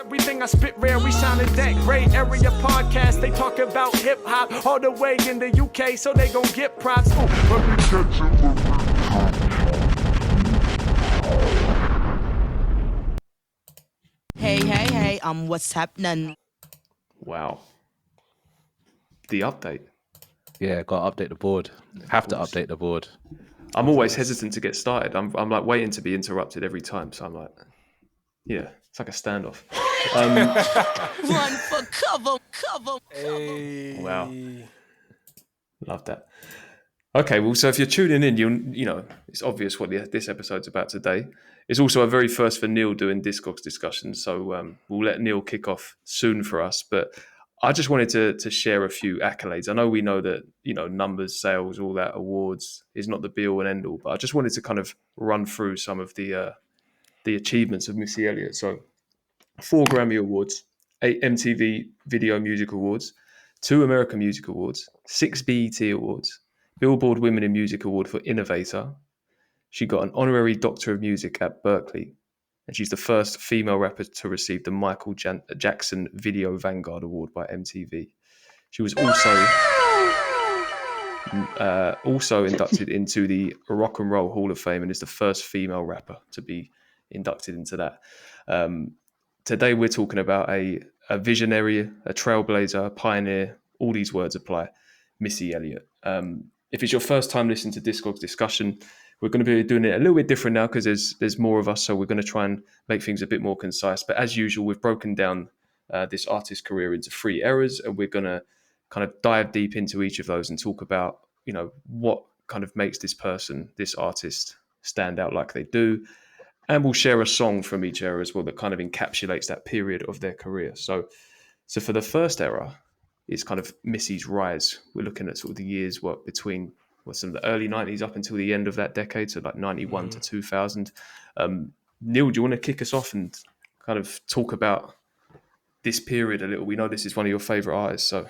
Everything I spit rare, we sounded that great. Area podcast, they talk about hip hop all the way in the UK, so they gon' get props. Ooh, let me catch you. Hey, what's happening? Wow. The update. Yeah, got to update the board. Have to update the board. I'm always hesitant to get started. I'm like waiting to be interrupted every time. So I'm like, yeah, it's like a standoff. Run for cover. Hey. Wow. Love that. Okay, well, so if you're tuning in, you know, it's obvious what this episode's about today. It's also a very first for Neil doing Discog's discussions. So we'll let Neil kick off soon for us. But I just wanted to share a few accolades. I know we know that, you know, numbers, sales, all that, awards is not the be all and end all, but I just wanted to kind of run through some of the achievements of Missy Elliott. So 4 Grammy Awards, 8 MTV Video Music Awards, 2 American Music Awards, 6 BET Awards, Billboard Women in Music Award for Innovator. She got an honorary Doctor of Music at Berkeley. And she's the first female rapper to receive the Michael Jackson Video Vanguard Award by MTV. She was also inducted into the Rock and Roll Hall of Fame and is the first female rapper to be inducted into that. Today we're talking about a visionary, a trailblazer, a pioneer. All these words apply. Missy Elliott. If it's your first time listening to Discog's discussion, we're going to be doing it a little bit different now because there's more of us, so we're going to try and make things a bit more concise. But as usual, we've broken down this artist's career into 3 eras, and we're going to kind of dive deep into each of those and talk about, you know, what kind of makes this person, this artist, stand out like they do. And we'll share a song from each era as well that kind of encapsulates that period of their career. So for the first era, it's kind of Missy's rise. We're looking at sort of the years between some of the early 90s up until the end of that decade, so like 91 to 2000. Neil, do you want to kick us off and kind of talk about this period a little? We know this is one of your favorite artists, so...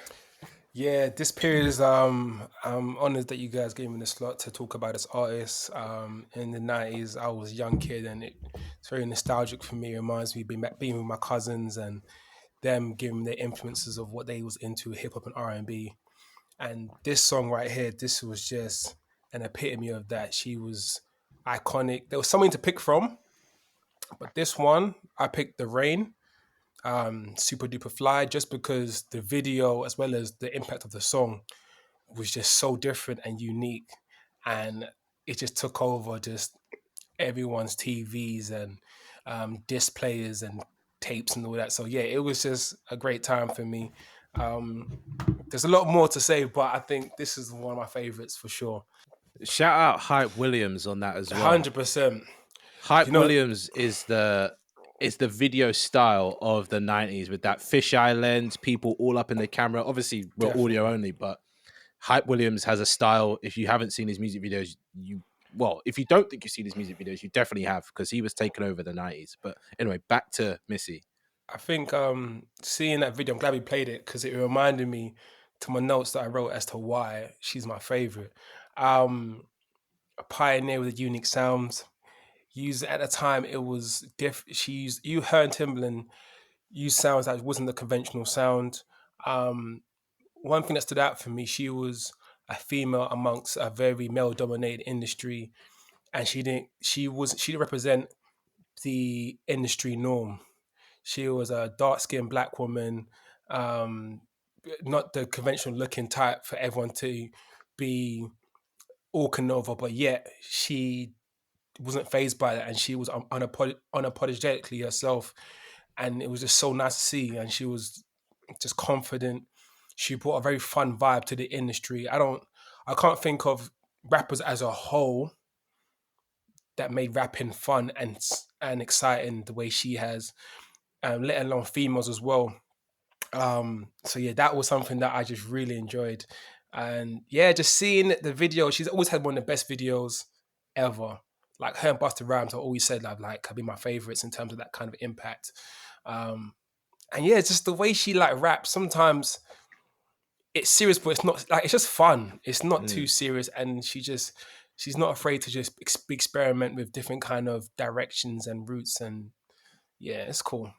Yeah, this period is I'm honoured that you guys gave me the slot to talk about this artist. In the 90s, I was a young kid and it's very nostalgic for me. It reminds me of being with my cousins and them giving their influences of what they was into, hip hop and R&B. And this song right here, this was just an epitome of that. She was iconic. There was something to pick from, but this one, I picked The Rain. Super Duper Fly, just because the video as well as the impact of the song was just so different and unique, and it just took over just everyone's TVs and disc players and tapes and all that. So yeah, it was just a great time for me. There's a lot more to say, but I think this is one of my favorites for sure. Shout out Hype Williams on that as well. 100%. Hype Williams is the video style of the 90s with that fisheye lens, people all up in the camera. Obviously, we're audio only, but Hype Williams has a style. If you haven't seen his music videos, if you don't think you've seen his music videos, you definitely have, because he was taking over the 90s. But anyway, back to Missy. I think seeing that video, I'm glad we played it because it reminded me to my notes that I wrote as to why she's my favorite. A pioneer with unique sounds. At the time, it was different. Her and Timbaland used sounds that wasn't the conventional sound. One thing that stood out for me, she was a female amongst a very male-dominated industry, and she didn't represent the industry norm. She was a dark-skinned Black woman, not the conventional-looking type for everyone to be awking over, but yet she wasn't fazed by that, and she was unapologetically herself, and it was just so nice to see. And she was just confident. She brought a very fun vibe to the industry. I can't think of rappers as a whole that made rapping fun and exciting the way she has, let alone females as well. So yeah, that was something that I just really enjoyed. And yeah, just seeing the video, she's always had one of the best videos ever. Like her and Busta Rhymes, I always said like could be my favorites in terms of that kind of impact. And yeah, just the way she like raps. Sometimes it's serious, but it's not, like, it's just fun. It's not too serious, and she's not afraid to just experiment with different kind of directions and routes. And yeah, it's cool.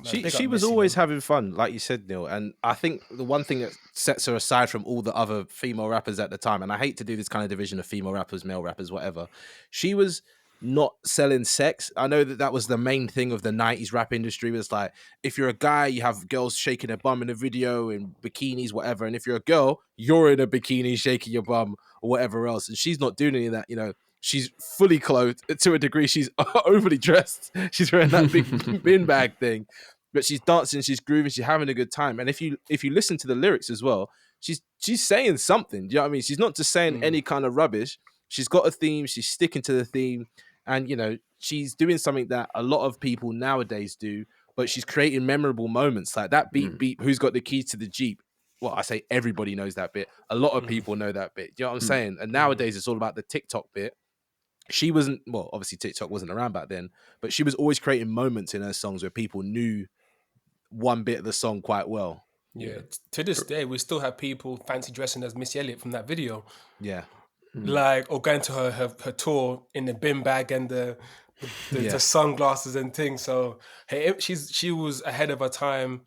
Man, big up She was Missy, always man. having fun, like you said, Neil. And I think the one thing that sets her aside from all the other female rappers at the time, and I hate to do this kind of division of female rappers, male rappers, whatever, she was not selling sex. I know that was the main thing of the 90s rap industry. Was like, if you're a guy, you have girls shaking their bum in a video in bikinis, whatever. And if you're a girl, you're in a bikini shaking your bum or whatever else. And she's not doing any of that, you know. She's fully clothed to a degree. She's overly dressed. She's wearing that big bin bag thing, but she's dancing, she's grooving, she's having a good time. And if you listen to the lyrics as well, she's saying something. Do you know what I mean? She's not just saying any kind of rubbish. She's got a theme. She's sticking to the theme, and you know she's doing something that a lot of people nowadays do. But she's creating memorable moments like that. Beep beep. Who's got the keys to the Jeep? Well, I say everybody knows that bit. A lot of people know that bit. Do you know what I'm saying? And nowadays it's all about the TikTok bit. She wasn't, well, obviously TikTok wasn't around back then, but she was always creating moments in her songs where people knew one bit of the song quite well. Yeah. To this day, we still have people fancy dressing as Missy Elliott from that video. Yeah. Like, or going to her tour in the bin bag and the sunglasses and things. So hey, she was ahead of her time.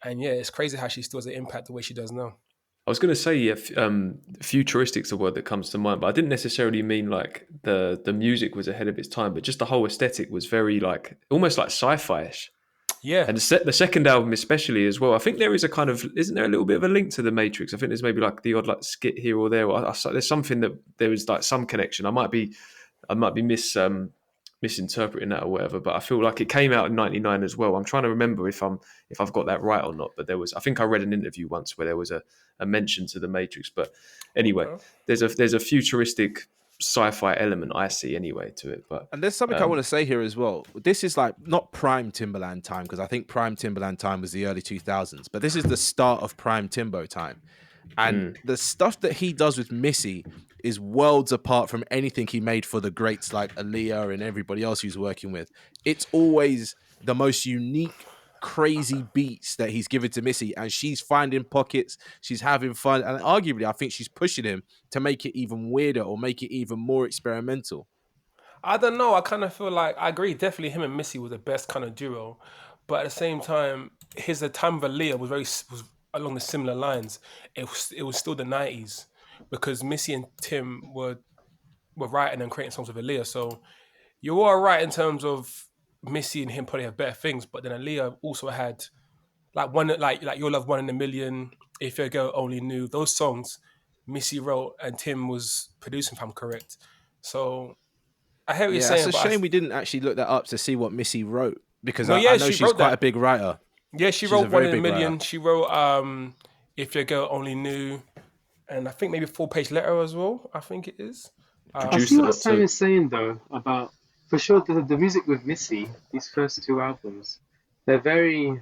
And yeah, it's crazy how she still has an impact the way she does now. I was going to say, futuristic's a word that comes to mind, but I didn't necessarily mean like the music was ahead of its time, but just the whole aesthetic was very like almost like sci-fi-ish. Yeah. And the second album especially as well. I think there is a kind of, isn't there a little bit of a link to the Matrix? I think there's maybe like the odd like skit here or there. There's something that there is like some connection. I might be misinterpreting that or whatever, but I feel like it came out in '99 as well. I'm trying to remember if I've got that right or not. But I think I read an interview once where there was a mention to the Matrix. But anyway, there's a futuristic sci-fi element I see anyway to it. But and there's something I want to say here as well. This is like not prime Timbaland time, because I think prime Timbaland time was the early 2000s, but this is the start of prime Timbo time. And the stuff that he does with Missy is worlds apart from anything he made for the greats like Aaliyah and everybody else he's working with. It's always the most unique, crazy beats that he's given to Missy, and she's finding pockets, she's having fun, and arguably I think she's pushing him to make it even weirder or make it even more experimental. I don't know. I kind of feel like I agree. Definitely, him and Missy was the best kind of duo, but at the same time, his time with Leah was along the similar lines. It was still the 90s because Missy and Tim were writing and creating songs with Aaliyah. So you are right in terms of Missy and him probably have better things, but then Aaliyah also had like Your Love 1 in a Million, If Your Girl Only Knew. Those songs Missy wrote and Tim was producing, if I'm correct. So I hear what you're saying. It's a shame we didn't actually look that up to see what Missy wrote, because No, I yeah, know she she's wrote quite that. a big writer. Yeah, she She's wrote a One very in a big Million. writer. She wrote If Your Girl Only Knew, and I think maybe 4-page letter as well. I think it is. I see what Sam is saying though about, for sure, the music with Missy, these first two albums, they're very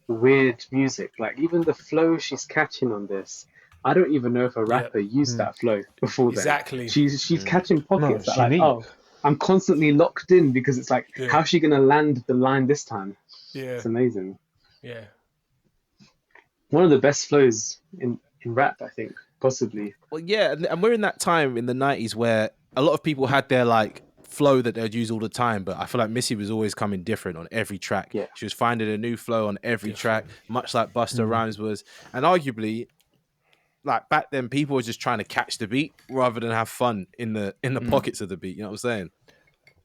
weird music. Like even the flow she's catching on this, I don't even know if a rapper used that flow before then. Exactly. She's catching pockets that unique. like, oh, I'm constantly locked in, because it's like, how's she gonna land the line this time? Yeah. It's amazing. Yeah. One of the best flows in rap, I think, possibly. Well, yeah, and we're in that time in the 90s where a lot of people had their like flow that they'd use all the time, but I feel like Missy was always coming different on every track. Yeah. She was finding a new flow on every track, much like Busta Rhymes was. And arguably, like back then, people were just trying to catch the beat rather than have fun in the pockets of the beat. You know what I'm saying?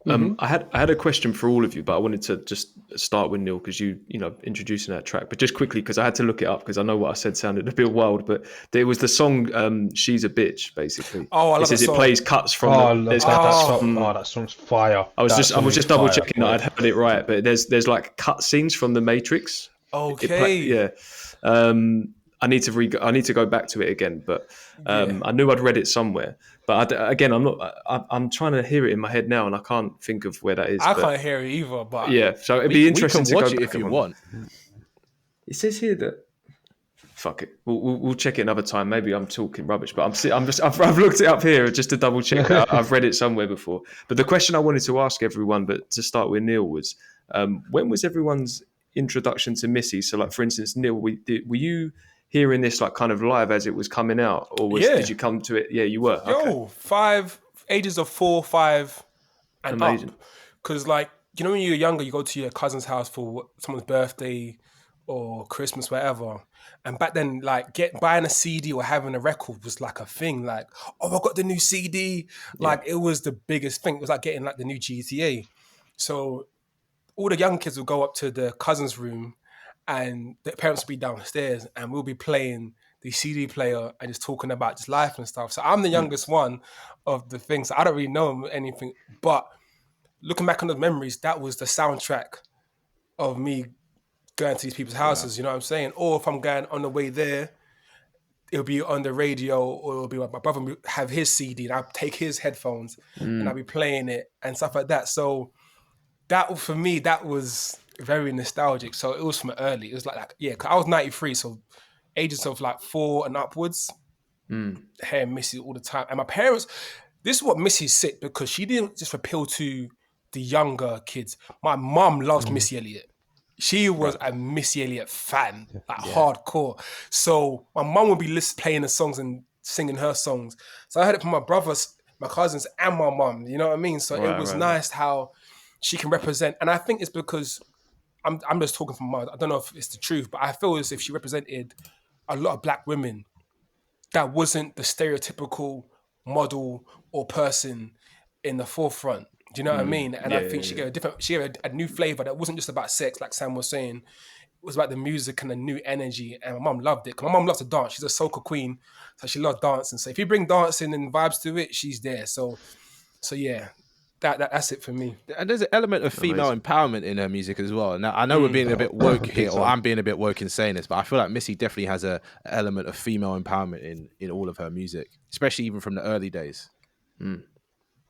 I had a question for all of you, but I wanted to just start with Neil because you introducing that track. But just quickly, because I had to look it up because I know what I said sounded a bit wild, but there was the song "She's a Bitch" basically. Oh, I love it says that it song. plays cuts from. That song's fire. I was just double checking that I'd heard it right, but there's like cut scenes from The Matrix. Okay. I need to go back to it again, but I knew I'd read it somewhere. But I'm trying to hear it in my head now, and I can't think of where that is. I can't hear it either, but yeah, so it'd be interesting to go watch it back if you and want. It says here that fuck it, we'll check it another time. Maybe I'm talking rubbish, but I've looked it up here just to double check. I've read it somewhere before. But the question I wanted to ask everyone, but to start with Neil, was when was everyone's introduction to Missy? So, like for instance, Neil, were you hearing this like kind of live as it was coming out, or did you come to it? Yeah, you were. Ages of 4, 5, and amazing. up. Because like you know, when you're younger, you go to your cousin's house for someone's birthday or Christmas, whatever. And back then, like buying a CD or having a record was like a thing. Like, oh, I got the new CD. Like, it was the biggest thing. It was like getting like the new GTA. So all the young kids would go up to the cousin's room, and the parents would be downstairs, and we'll be playing the CD player and just talking about just life and stuff. So I'm the youngest one of the things. So I don't really know anything, but looking back on those memories, that was the soundtrack of me going to these people's houses, you know what I'm saying? Or if I'm going on the way there, it'll be on the radio, or it'll be like my brother will have his CD and I'll take his headphones and I'll be playing it and stuff like that. So that, for me, that was very nostalgic. So it was from early. It was yeah, 'cause I was 93, so ages of like 4 and upwards, hearing Missy all the time. And my parents, this is what Missy's sick, because she didn't just appeal to the younger kids. My mum loves Missy Elliott. She was a Missy Elliott fan, like hardcore. So my mum would be playing the songs and singing her songs. So I heard it from my brothers, my cousins, and my mum. You know what I mean? So it was nice how she can represent. And I think it's because I'm just talking from my, I don't know if it's the truth, but I feel as if she represented a lot of black women that wasn't the stereotypical model or person in the forefront. Do you know what I mean? And I think she gave a new flavor that wasn't just about sex, like Sam was saying. It was about the music and the new energy. And my mum loved it. 'Cause my mum loves to dance. She's a soca queen, so she loves dancing. So if you bring dancing and vibes to it, she's there. So yeah, that's it for me. And there's an element of female empowerment in her music as well. Now, I know we're being a bit woke here, or I'm being a bit woke in saying this, but I feel like Missy definitely has an element of female empowerment in all of her music, especially even from the early days.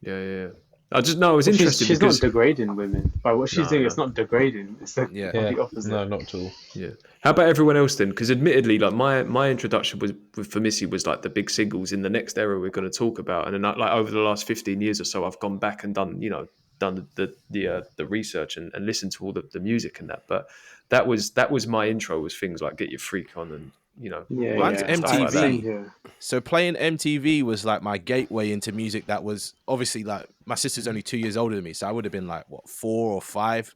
Yeah. I just know it's interesting. She's not degrading women. By what she's doing, it's not degrading. It's the opposite. No, not at all. Yeah. How about everyone else then? Because admittedly, like my introduction for Missy was like the big singles in the next era we're going to talk about, and then like over the last 15 years or so, I've gone back and done the research and listened to all the music and that. But that was my intro, was things like Get Your Freak On and mine's MTV. Like So playing MTV was like my gateway into music. That was obviously like, my sister's only 2 years older than me, so I would have been like 4 or 5,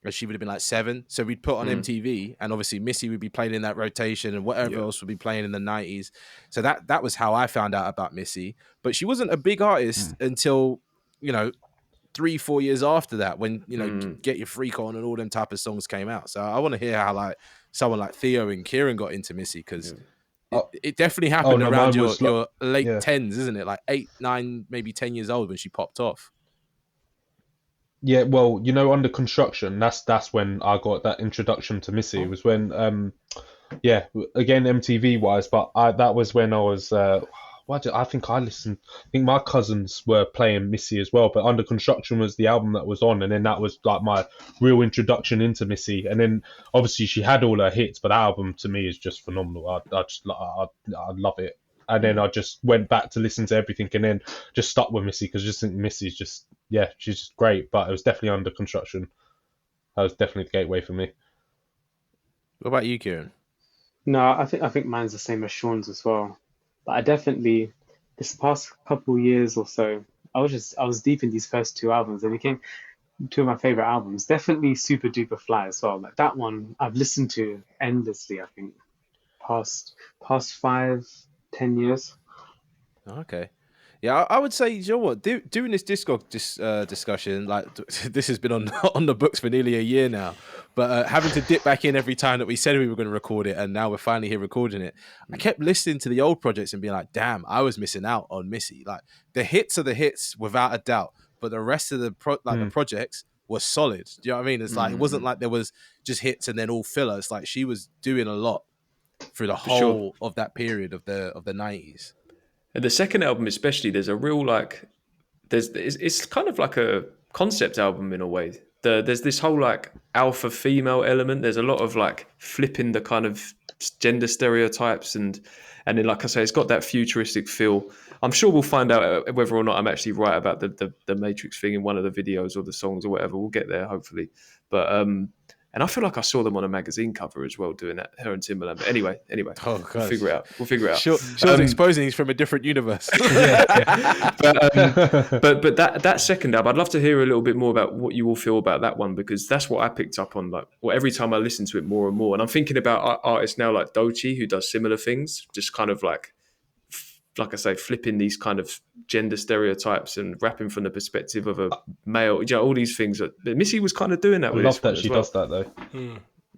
and she would have been like 7. So we'd put on MTV, and obviously Missy would be playing in that rotation, and whatever else would be playing in the 90s. So that was how I found out about Missy. But she wasn't a big artist until 3-4 years after that, when Get Your Freak On and all them type of songs came out. So I want to hear how like someone like Theo and Kieran got into Missy, because it definitely happened around your late 10s, isn't it? Like 8, 9, maybe 10 years old when she popped off. Yeah, well, Under Construction, that's when I got that introduction to Missy. It was when again MTV wise, but that was when I was I think my cousins were playing Missy as well, but Under Construction was the album that was on, and then that was like my real introduction into Missy. And then obviously she had all her hits, but that album to me is just phenomenal. I love it. And then I just went back to listen to everything, and then just stuck with Missy, because I just think Missy's just, she's just great. But it was definitely Under Construction. That was definitely the gateway for me. What about you, Kieran? No, I think mine's the same as Sean's as well. But I definitely, this past couple years or so, I was deep in these first 2 albums. They became 2 of my favorite albums. Definitely Super Duper Fly as well. Like that one, I've listened to endlessly. I think past 5-10 years. Okay. Yeah, I would say, you know what, doing this Discog discussion, like this has been on the books for nearly a year now, but having to dip back in every time that we said we were going to record it, and now we're finally here recording it, I kept listening to the old projects and being like, damn, I was missing out on Missy. Like, the hits are the hits without a doubt, but the rest of the projects were solid. Do you know what I mean? It's like, it wasn't like there was just hits and then all filler. It's like she was doing a lot through the whole of that period of the 90s. And the second album especially, there's a real it's kind of like a concept album in a way. There's this whole like alpha female element. There's a lot of like flipping the kind of gender stereotypes, and then, like I say, it's got that futuristic feel. I'm sure we'll find out whether or not I'm actually right about the Matrix thing in one of the videos or the songs or whatever. We'll get there hopefully. But And I feel like I saw them on a magazine cover as well, doing that. Her and Timbaland. But anyway, Oh, we'll figure it out. We'll figure it out. Sean's exposing he's from a different universe. But that second album, I'd love to hear a little bit more about what you all feel about that one, because that's what I picked up on. Like, well, every time I listen to it more and more, and I'm thinking about artists now like Doechii, who does similar things, just kind of like I say, flipping these kind of gender stereotypes and rapping from the perspective of a male. You know, all these things. Missy was kind of doing that. I love that she does that though.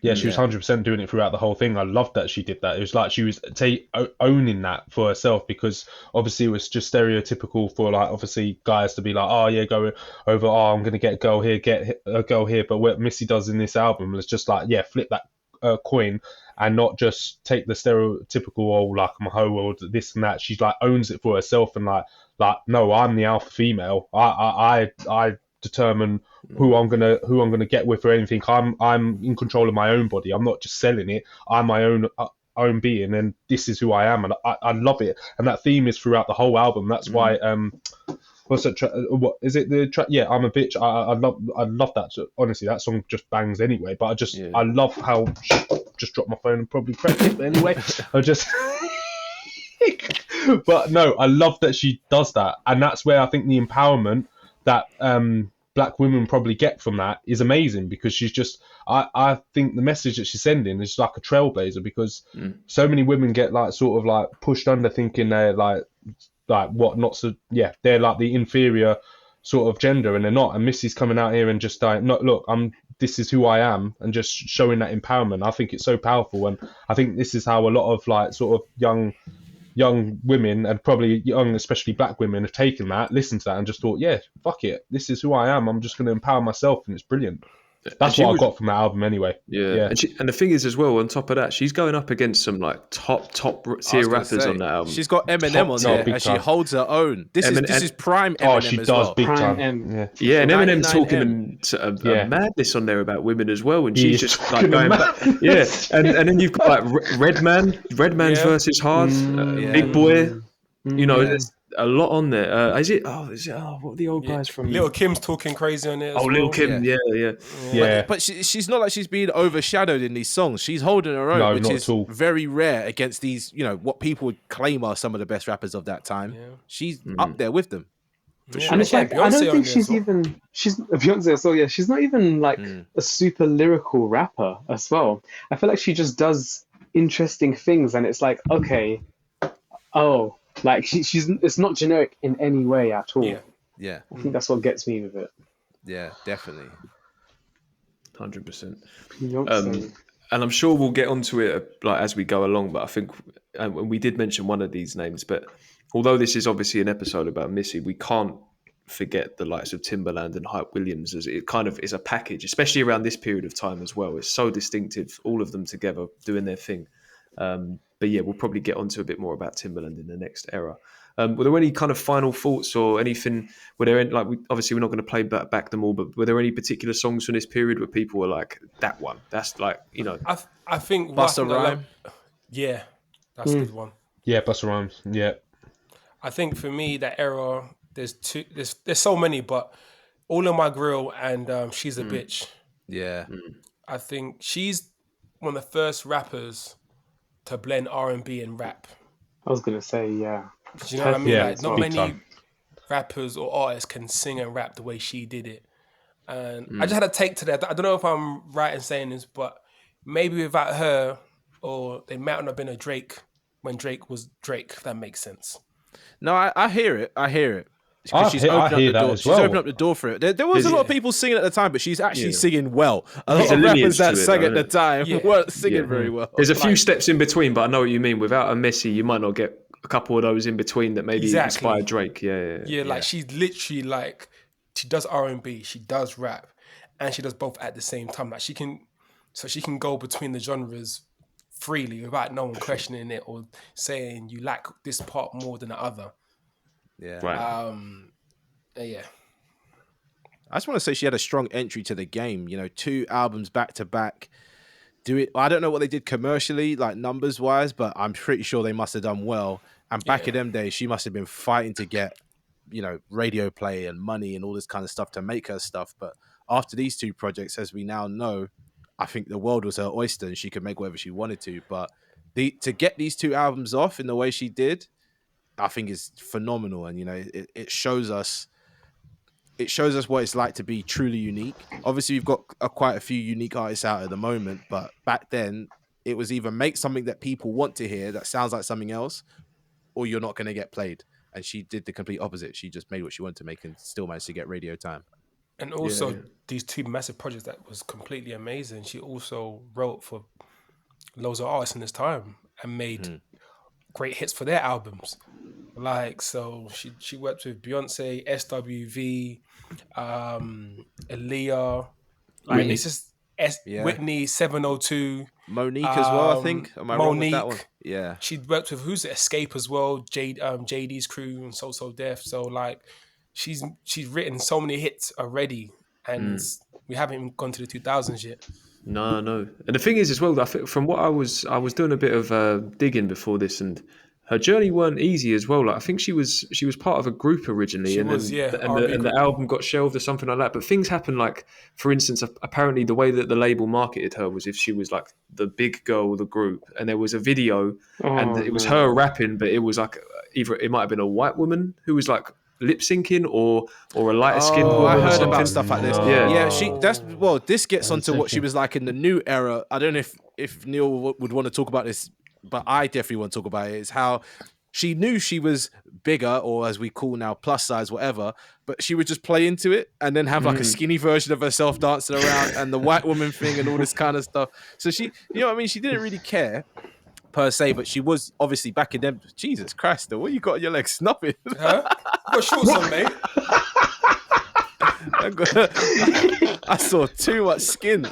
Yeah, she was 100% doing it throughout the whole thing. I loved that she did that. It was like she was owning that for herself, because obviously it was just stereotypical for like obviously guys to be like, oh yeah, go over, oh I'm gonna get a girl here, get a girl here. But what Missy does in this album is just like, yeah, flip that coin and not just take the stereotypical, oh like I'm a hoe or this and that. She's like owns it for herself and like no, I'm the alpha female. I determine who I'm gonna get with or anything. I'm in control of my own body. I'm not just selling it. I'm my own being, and this is who I am, and I love it. And that theme is throughout the whole album. That's why what's that? What is it? The track? Yeah, I'm a bitch. I love that. So, honestly, that song just bangs anyway. But I love how just dropped my phone and probably cracked it. But anyway, I just. But no, I love that she does that, and that's where I think the empowerment that black women probably get from that is amazing, because she's just I think the message that she's sending is like a trailblazer, because so many women get like sort of like pushed under thinking they're like what not so they're like the inferior sort of gender, and they're not. And Missy's coming out here and just like, no, look, this is who I am, and just showing that empowerment. I think it's so powerful, and I think this is how a lot of like sort of young women, and probably young, especially black women, have taken that, listened to that, and just thought, yeah, fuck it, this is who I am. I'm just going to empower myself, and it's brilliant. That's what I got from that album anyway. Yeah. And the thing is as well, on top of that, she's going up against some like top tier rappers on that album. She's got Eminem on there, and she holds her own. This is prime Eminem. Oh, she does big time. Yeah, and Eminem's talking madness on there about women as well, and she's just like going back. Yeah, and then you've got like Redman's versus Hard, Big Boy. You know, there's a lot on there. Is it? What are the old guys from? Lil' Kim's talking crazy on it. Lil' Kim, yeah. But she's not like she's being overshadowed in these songs. She's holding her own, which is very rare against these, you know, what people would claim are some of the best rappers of that time. Yeah. She's up there with them. And it's like, I don't think she's Beyonce as well. Yeah, she's not even like a super lyrical rapper as well. I feel like she just does interesting things, and it's like, okay, like she's it's not generic in any way at all. Yeah. I think that's what gets me with it. Yeah, definitely. 100%. And I'm sure we'll get onto it like as we go along. But I think we did mention one of these names. But although this is obviously an episode about Missy, we can't forget the likes of Timbaland and Hype Williams, as it kind of is a package, especially around this period of time as well. It's so distinctive, all of them together doing their thing. But yeah, we'll probably get onto a bit more about Timbaland in the next era. Were there any kind of final thoughts or anything? Were there any, like, obviously we're not going to play back them all, but were there any particular songs from this period where people were like, that one, that's like, you know? I think Busta Rhymes. Yeah, that's a good one. Yeah, Busta Rhymes. Yeah. I think for me that era, there's so many, but All in My Grill and She's a Bitch. Yeah. I think she's one of the first rappers to blend R&B and rap. I was gonna say, yeah. Do you know what I mean? Yeah, like, not many time. rappers or artists can sing and rap the way she did it. And I just had a take to that. I don't know if I'm right in saying this, but maybe without her, or they might not have been a Drake when Drake was Drake, if that makes sense. No, I hear it. She's I opened hear up the that door. as She's well. opened up the door for it. There was a lot of people singing at the time, but she's actually singing well. A lot There's a of rappers lineage that to it, sang though, at the time weren't singing very well. There's a few steps in between, but I know what you mean. Without a Missy, you might not get a couple of those in between that maybe inspired Drake. Yeah, like she's literally like, she does R&B, she does rap, and she does both at the same time. Like she can go between the genres freely without no one questioning it or saying you like this part more than the other. Yeah. Right. Yeah. I just want to say she had a strong entry to the game. You know, 2 albums back to back. I don't know what they did commercially, like numbers wise, but I'm pretty sure they must have done well. And back in them days, she must have been fighting to get, you know, radio play and money and all this kind of stuff to make her stuff. But after these 2 projects, as we now know, I think the world was her oyster and she could make whatever she wanted to. But to get these 2 albums off in the way she did, I think is phenomenal. And it shows us what it's like to be truly unique. Obviously, we've got quite a few unique artists out at the moment, but back then it was either make something that people want to hear that sounds like something else, or you're not going to get played. And she did the complete opposite. She just made what she wanted to make and still managed to get radio time. And also these 2 massive projects that was completely amazing. She also wrote for loads of artists in this time and made great hits for their albums. Like, so she worked with Beyonce, SWV, Aaliyah, like Whitney. it's just Whitney 702, Monique as well, I think. Am I wrong with that one? Yeah. She worked with who's it? Escape as well, JD's crew and So Def. So like she's written so many hits already, and we haven't even gone to the 2000s yet. No. And the thing is as well, I think from what I was doing a bit of digging before this, and her journey weren't easy as well. Like I think she was part of a group originally, and the album got shelved or something like that. But things happened. Like for instance, apparently the way that the label marketed her was if she was like the big girl of the group, and there was a video, and it was her rapping, but it was like either it might have been a white woman who was like lip syncing or a lighter skinned woman. I heard or something. about stuff like this. Yeah. This gets onto what she was like in the new era. I don't know if Neil would want to talk about this, but I definitely want to talk about it. Is how she knew she was bigger, or as we call now, plus size, whatever, but she would just play into it and then have like a skinny version of herself dancing around and the white woman thing and all this kind of stuff. So she, what I mean? She didn't really care per se, but she was obviously back in them. Jesus Christ, though, what you got on your legs? Nothing. Huh? Got shorts on, mate. I saw too much skin.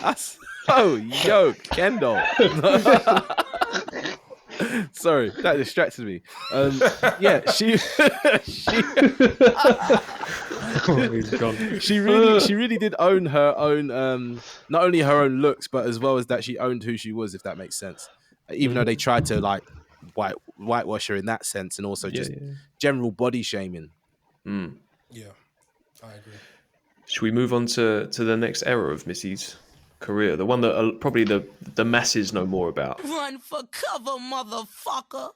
Kendall. Sorry, that distracted me. She really did own her own, not only her own looks, but as well as that she owned who she was, if that makes sense. Even though they tried to like whitewash her in that sense, and also just general body shaming. Yeah, I agree. Should we move on to the next era of Missy's career, the one that probably the masses know more about? Run for cover, motherfucker.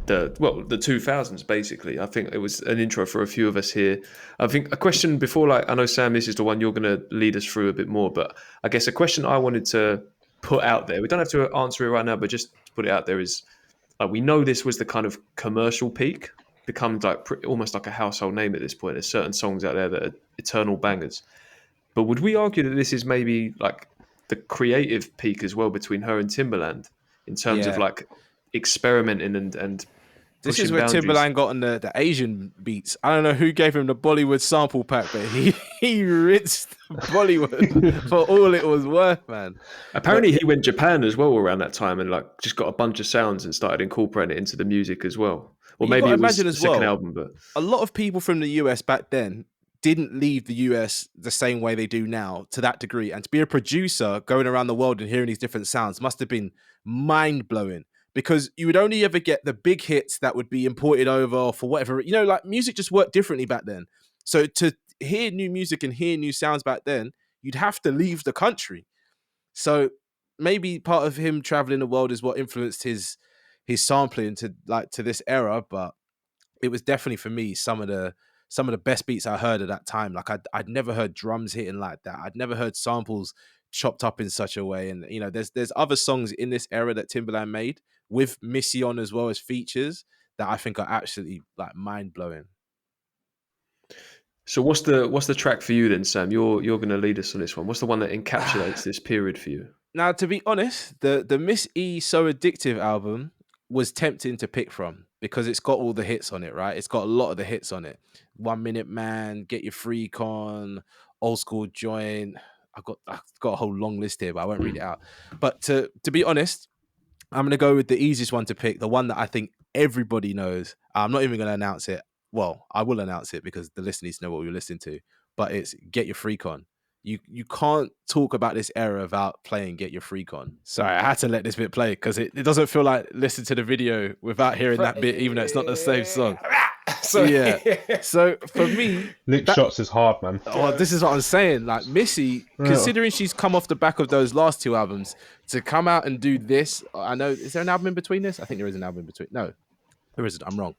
The 2000s, basically. I think it was an intro for a few of us here. I think a question before, like, I know, Sam, this is the one you're going to lead us through a bit more, but I guess a question I wanted to put out there, we don't have to answer it right now, but just to put it out there is, like, we know this was the kind of commercial peak, becomes like almost like a household name at this point. There's certain songs out there that are eternal bangers. But would we argue that this is maybe like the creative peak as well between her and Timbaland in terms of like experimenting and this is where boundaries? Timbaland got on the Asian beats. I don't know who gave him the Bollywood sample pack, but he rinsed Bollywood for all it was worth, man. Apparently he went Japan as well around that time and like just got a bunch of sounds and started incorporating it into the music as well. Or maybe it was the second album, but a lot of people from the US back then didn't leave the US the same way they do now to that degree. And to be a producer going around the world and hearing these different sounds must have been mind-blowing. Because you would only ever get the big hits that would be imported over for whatever, like music just worked differently back then. So to hear new music and hear new sounds back then, you'd have to leave the country. So maybe part of him traveling the world is what influenced his sampling to this era. But it was definitely for me some of the best beats I heard at that time. Like I'd never heard drums hitting like that. I'd never heard samples chopped up in such a way. And there's other songs in this era that Timbaland made with Missy on as well as features that I think are absolutely like mind blowing. So what's the track for you then, Sam? You're going to lead us on this one. What's the one that encapsulates this period for you? Now, to be honest, the Miss E So Addictive album was tempting to pick from because it's got all the hits on it, right? It's got a lot of the hits on it. 1 Minute Man, Get Your Freak On, Old School Joint. I've got a whole long list here, but I won't read it out. But to be honest, I'm going to go with the easiest one to pick, the one that I think everybody knows. I'm not even going to announce it. Well, I will announce it because the listeners know what we're listening to. But it's Get Your Freak On. you can't talk about this era without playing Get Your Freak On. Sorry, I had to let this bit play because it doesn't feel like listen to the video without hearing that bit, even though it's not the same song. So Yeah. So for me, Lick shots is hard, man. oh, this is what I'm saying. Like Missy, considering she's come off the back of those last two albums, to come out and do this, I know, is there an album in between this? I think there is an album in between. No, there isn't. I'm wrong.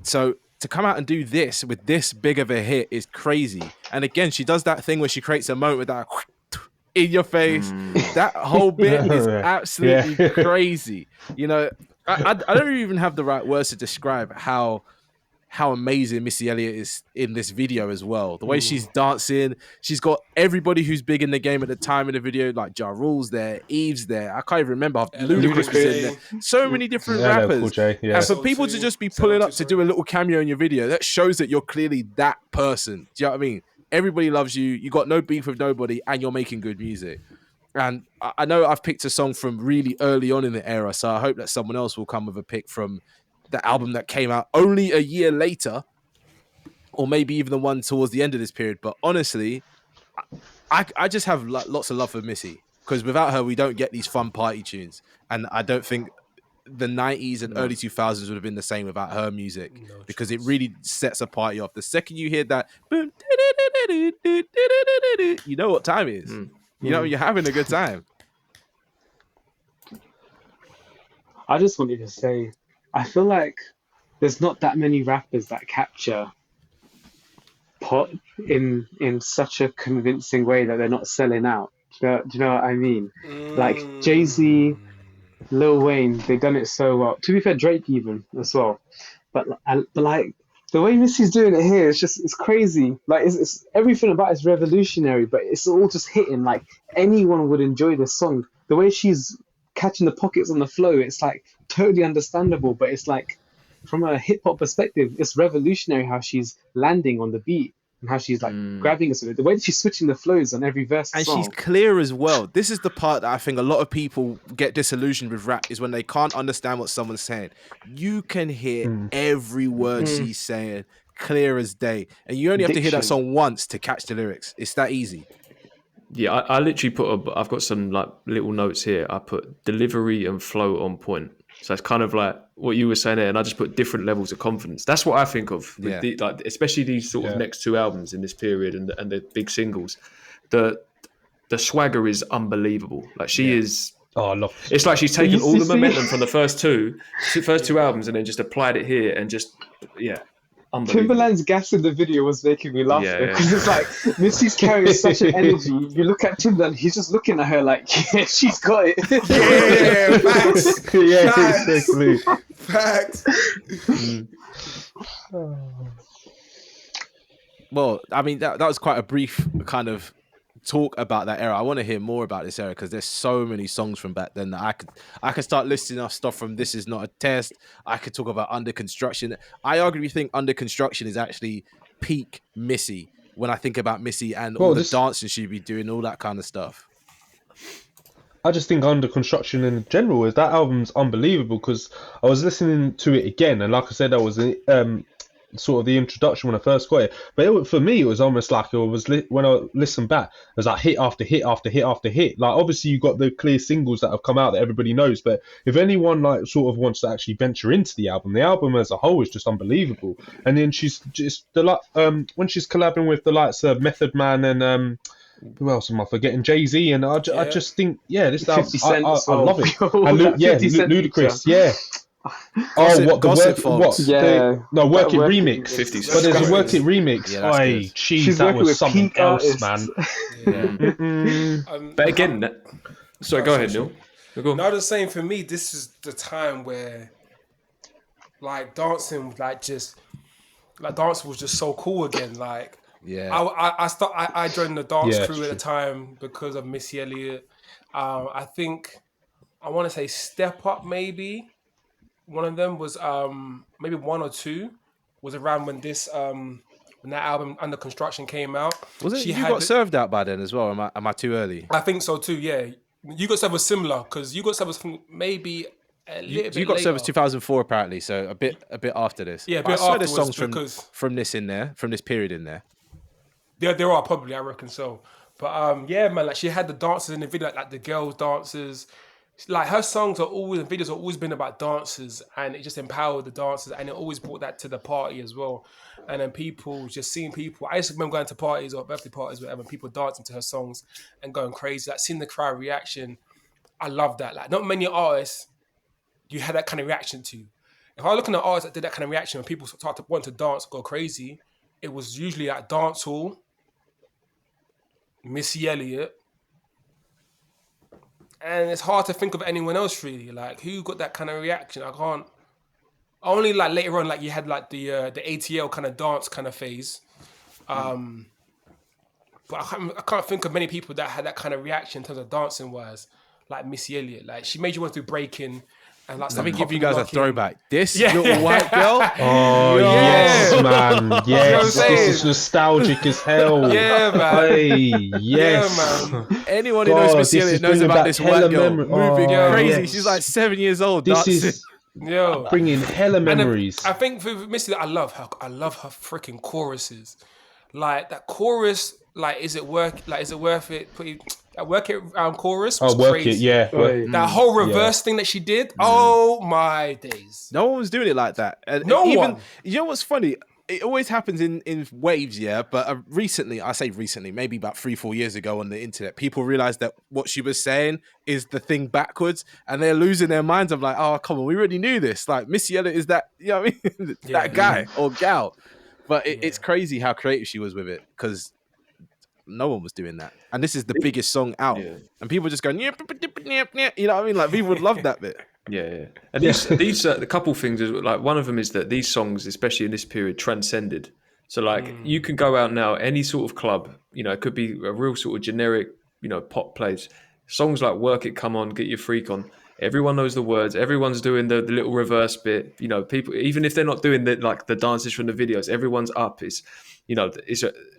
So to come out and do this with this big of a hit is crazy. And again, she does that thing where she creates a moment with that in your face. That whole bit is absolutely crazy. You know, I don't even have the right words to describe how amazing Missy Elliott is in this video as well. The way she's dancing, she's got everybody who's big in the game at the time in the video, like Ja Rule's there, Eve's there. I can't even remember. Ludacris was in there. So many different rappers. Cool J, yeah. And for people to just be pulling up to do a little cameo in your video, that shows that you're clearly that person. Do you know what I mean? Everybody loves you. You got no beef with nobody, and you're making good music. And I know I've picked a song from really early on in the era, so I hope that someone else will come with a pick from the album that came out only a year later, or maybe even the one towards the end of this period. But honestly, I just have lots of love for Missy, because without her, we don't get these fun party tunes. And I don't think the 90s and early 2000s would have been the same without her music, because it really sets a party off. The second you hear that, you know what time it is. You know, you're having a good time. I just wanted to say, I feel like there's not that many rappers that capture pop in such a convincing way that they're not selling out. Do you know what I mean? Like Jay-Z, Lil Wayne, they've done it so well. To be fair, Drake even as well. But like the way Missy's doing it here, it's crazy. Like it's everything about it's revolutionary, but it's all just hitting. Like anyone would enjoy this song. The way she's catching the pockets on the flow, it's like totally understandable, but it's like from a hip hop perspective, it's revolutionary how she's landing on the beat and how she's like grabbing us with it. The way that she's switching the flows on every verse and song. She's clear as well. This is the part that I think a lot of people get disillusioned with rap, is when they can't understand what someone's saying. You can hear every word she's saying clear as day, and you only have to hear that song once to catch the lyrics. It's that easy. Yeah, I literally I've got some like little notes here. I put delivery and flow on point. So it's kind of like what you were saying there, and I just put different levels of confidence. That's what I think of, with like especially these sort of next two albums in this period and the big singles. The swagger is unbelievable. Like she is. Oh, I love it. It's like she's taken all the momentum from the first two albums and then just applied it here and just Timbaland's gas in the video was making me laugh because it's like Missy's carrying such an energy. You look at Timbaland, he's just looking at her like, yeah, she's got it. Yeah, facts. Yeah, Facts. exactly. Well, I mean, that was quite a brief kind of talk about that era. I want to hear more about this era, because there's so many songs from back then that I could start listing off stuff from This Is Not a Test. I could talk about Under Construction. I arguably think Under Construction is actually peak Missy when I think about Missy and all the dancing she'd be doing, all that kind of stuff. I just think Under Construction in general is that album's unbelievable, because I was listening to it again, and like I said, I was sort of the introduction when I first got it, but for me it was almost like it was when I listened back, it was like hit after hit after hit after hit. Like obviously you got the clear singles that have come out that everybody knows, but if anyone like sort of wants to actually venture into the album as a whole is just unbelievable. And then she's just when she's collabing with the likes of Method Man and who else am I forgetting? Jay-Z, and I just think this album I love it. And Ludacris, Work It remix. 50 But there's a Work It remix. Yeah, Jeez, that was something else, man. But again, sorry, go ahead, Neil. No, the same for me. This is the time where, like, dancing, dancing was just so cool again. Like, I joined the dance crew at the time because of Missy Elliott. I think I want to say Step Up, maybe. One of them was maybe one or two was around when this when that album Under Construction came out. Was it? You got served out by then as well? Am I too early? I think so too. Yeah, You Got Served was similar because You Got Served was maybe a little bit. You Got Served was 2004 apparently, so a bit after this. Yeah, a bit after. There's songs from this in there, from this period in there. There are probably, I reckon so. But yeah, man, like she had the dancers in the video, like the girls dancers. Like her songs are always, and videos have always been about dancers, and it just empowered the dancers, and it always brought that to the party as well. And then people just seeing people. I used to remember going to parties or birthday parties, whatever, and people dancing to her songs and going crazy. Like seeing the crowd reaction, I love that. Like not many artists you had that kind of reaction to. If I look at the artists that did that kind of reaction, when people start to want to dance, go crazy, it was usually at dancehall, Missy Elliott. And it's hard to think of anyone else really. Like who got that kind of reaction? I can't. Only like later on, like you had like the ATL kind of dance kind of phase, but I can't think of many people that had that kind of reaction in terms of dancing wise, like Missy Elliott. Like she made you want to do breaking, and like Let me give popping, you guys a locking. throwback. This little white girl. Oh yes, man. Yes, this is nostalgic as hell. Yeah, man. Hey, yes. Yeah, man. Anyone who God, knows Missy this is Elliott knows bringing about back this hella white girl memory- moving Oh, crazy. yes. She's like 7 years old. This dancing. is Yo, bringing hella And memories. I think for Missy, I love her. I love her freaking choruses. Like that chorus, like is it worth it? That work it round chorus was Work crazy. it, yeah. Oi. That whole reverse thing that she did. Oh my days. No one was doing it like that. And No even, one. You know what's funny? It always happens in waves, yeah. But recently, I say recently, maybe about 3-4 years ago on the internet, people realized that what she was saying is the thing backwards, and they're losing their minds. I'm like, oh, come on, we already knew this. Like Missy Elliott is that, you know what I mean? That guy or gal. But it's crazy how creative she was with it because no one was doing that. And this is the biggest song out. Yeah. And people just going, you know what I mean? Like people would love that bit. Yeah. And these the couple things is like one of them is that these songs, especially in this period, transcended. So like you can go out now, any sort of club, you know, it could be a real sort of generic, you know, pop place. Songs like Work It, Come On, Get Your Freak On. Everyone knows the words. Everyone's doing the little reverse bit. You know, people, even if they're not doing the dances from the videos, everyone's up. It's, you know,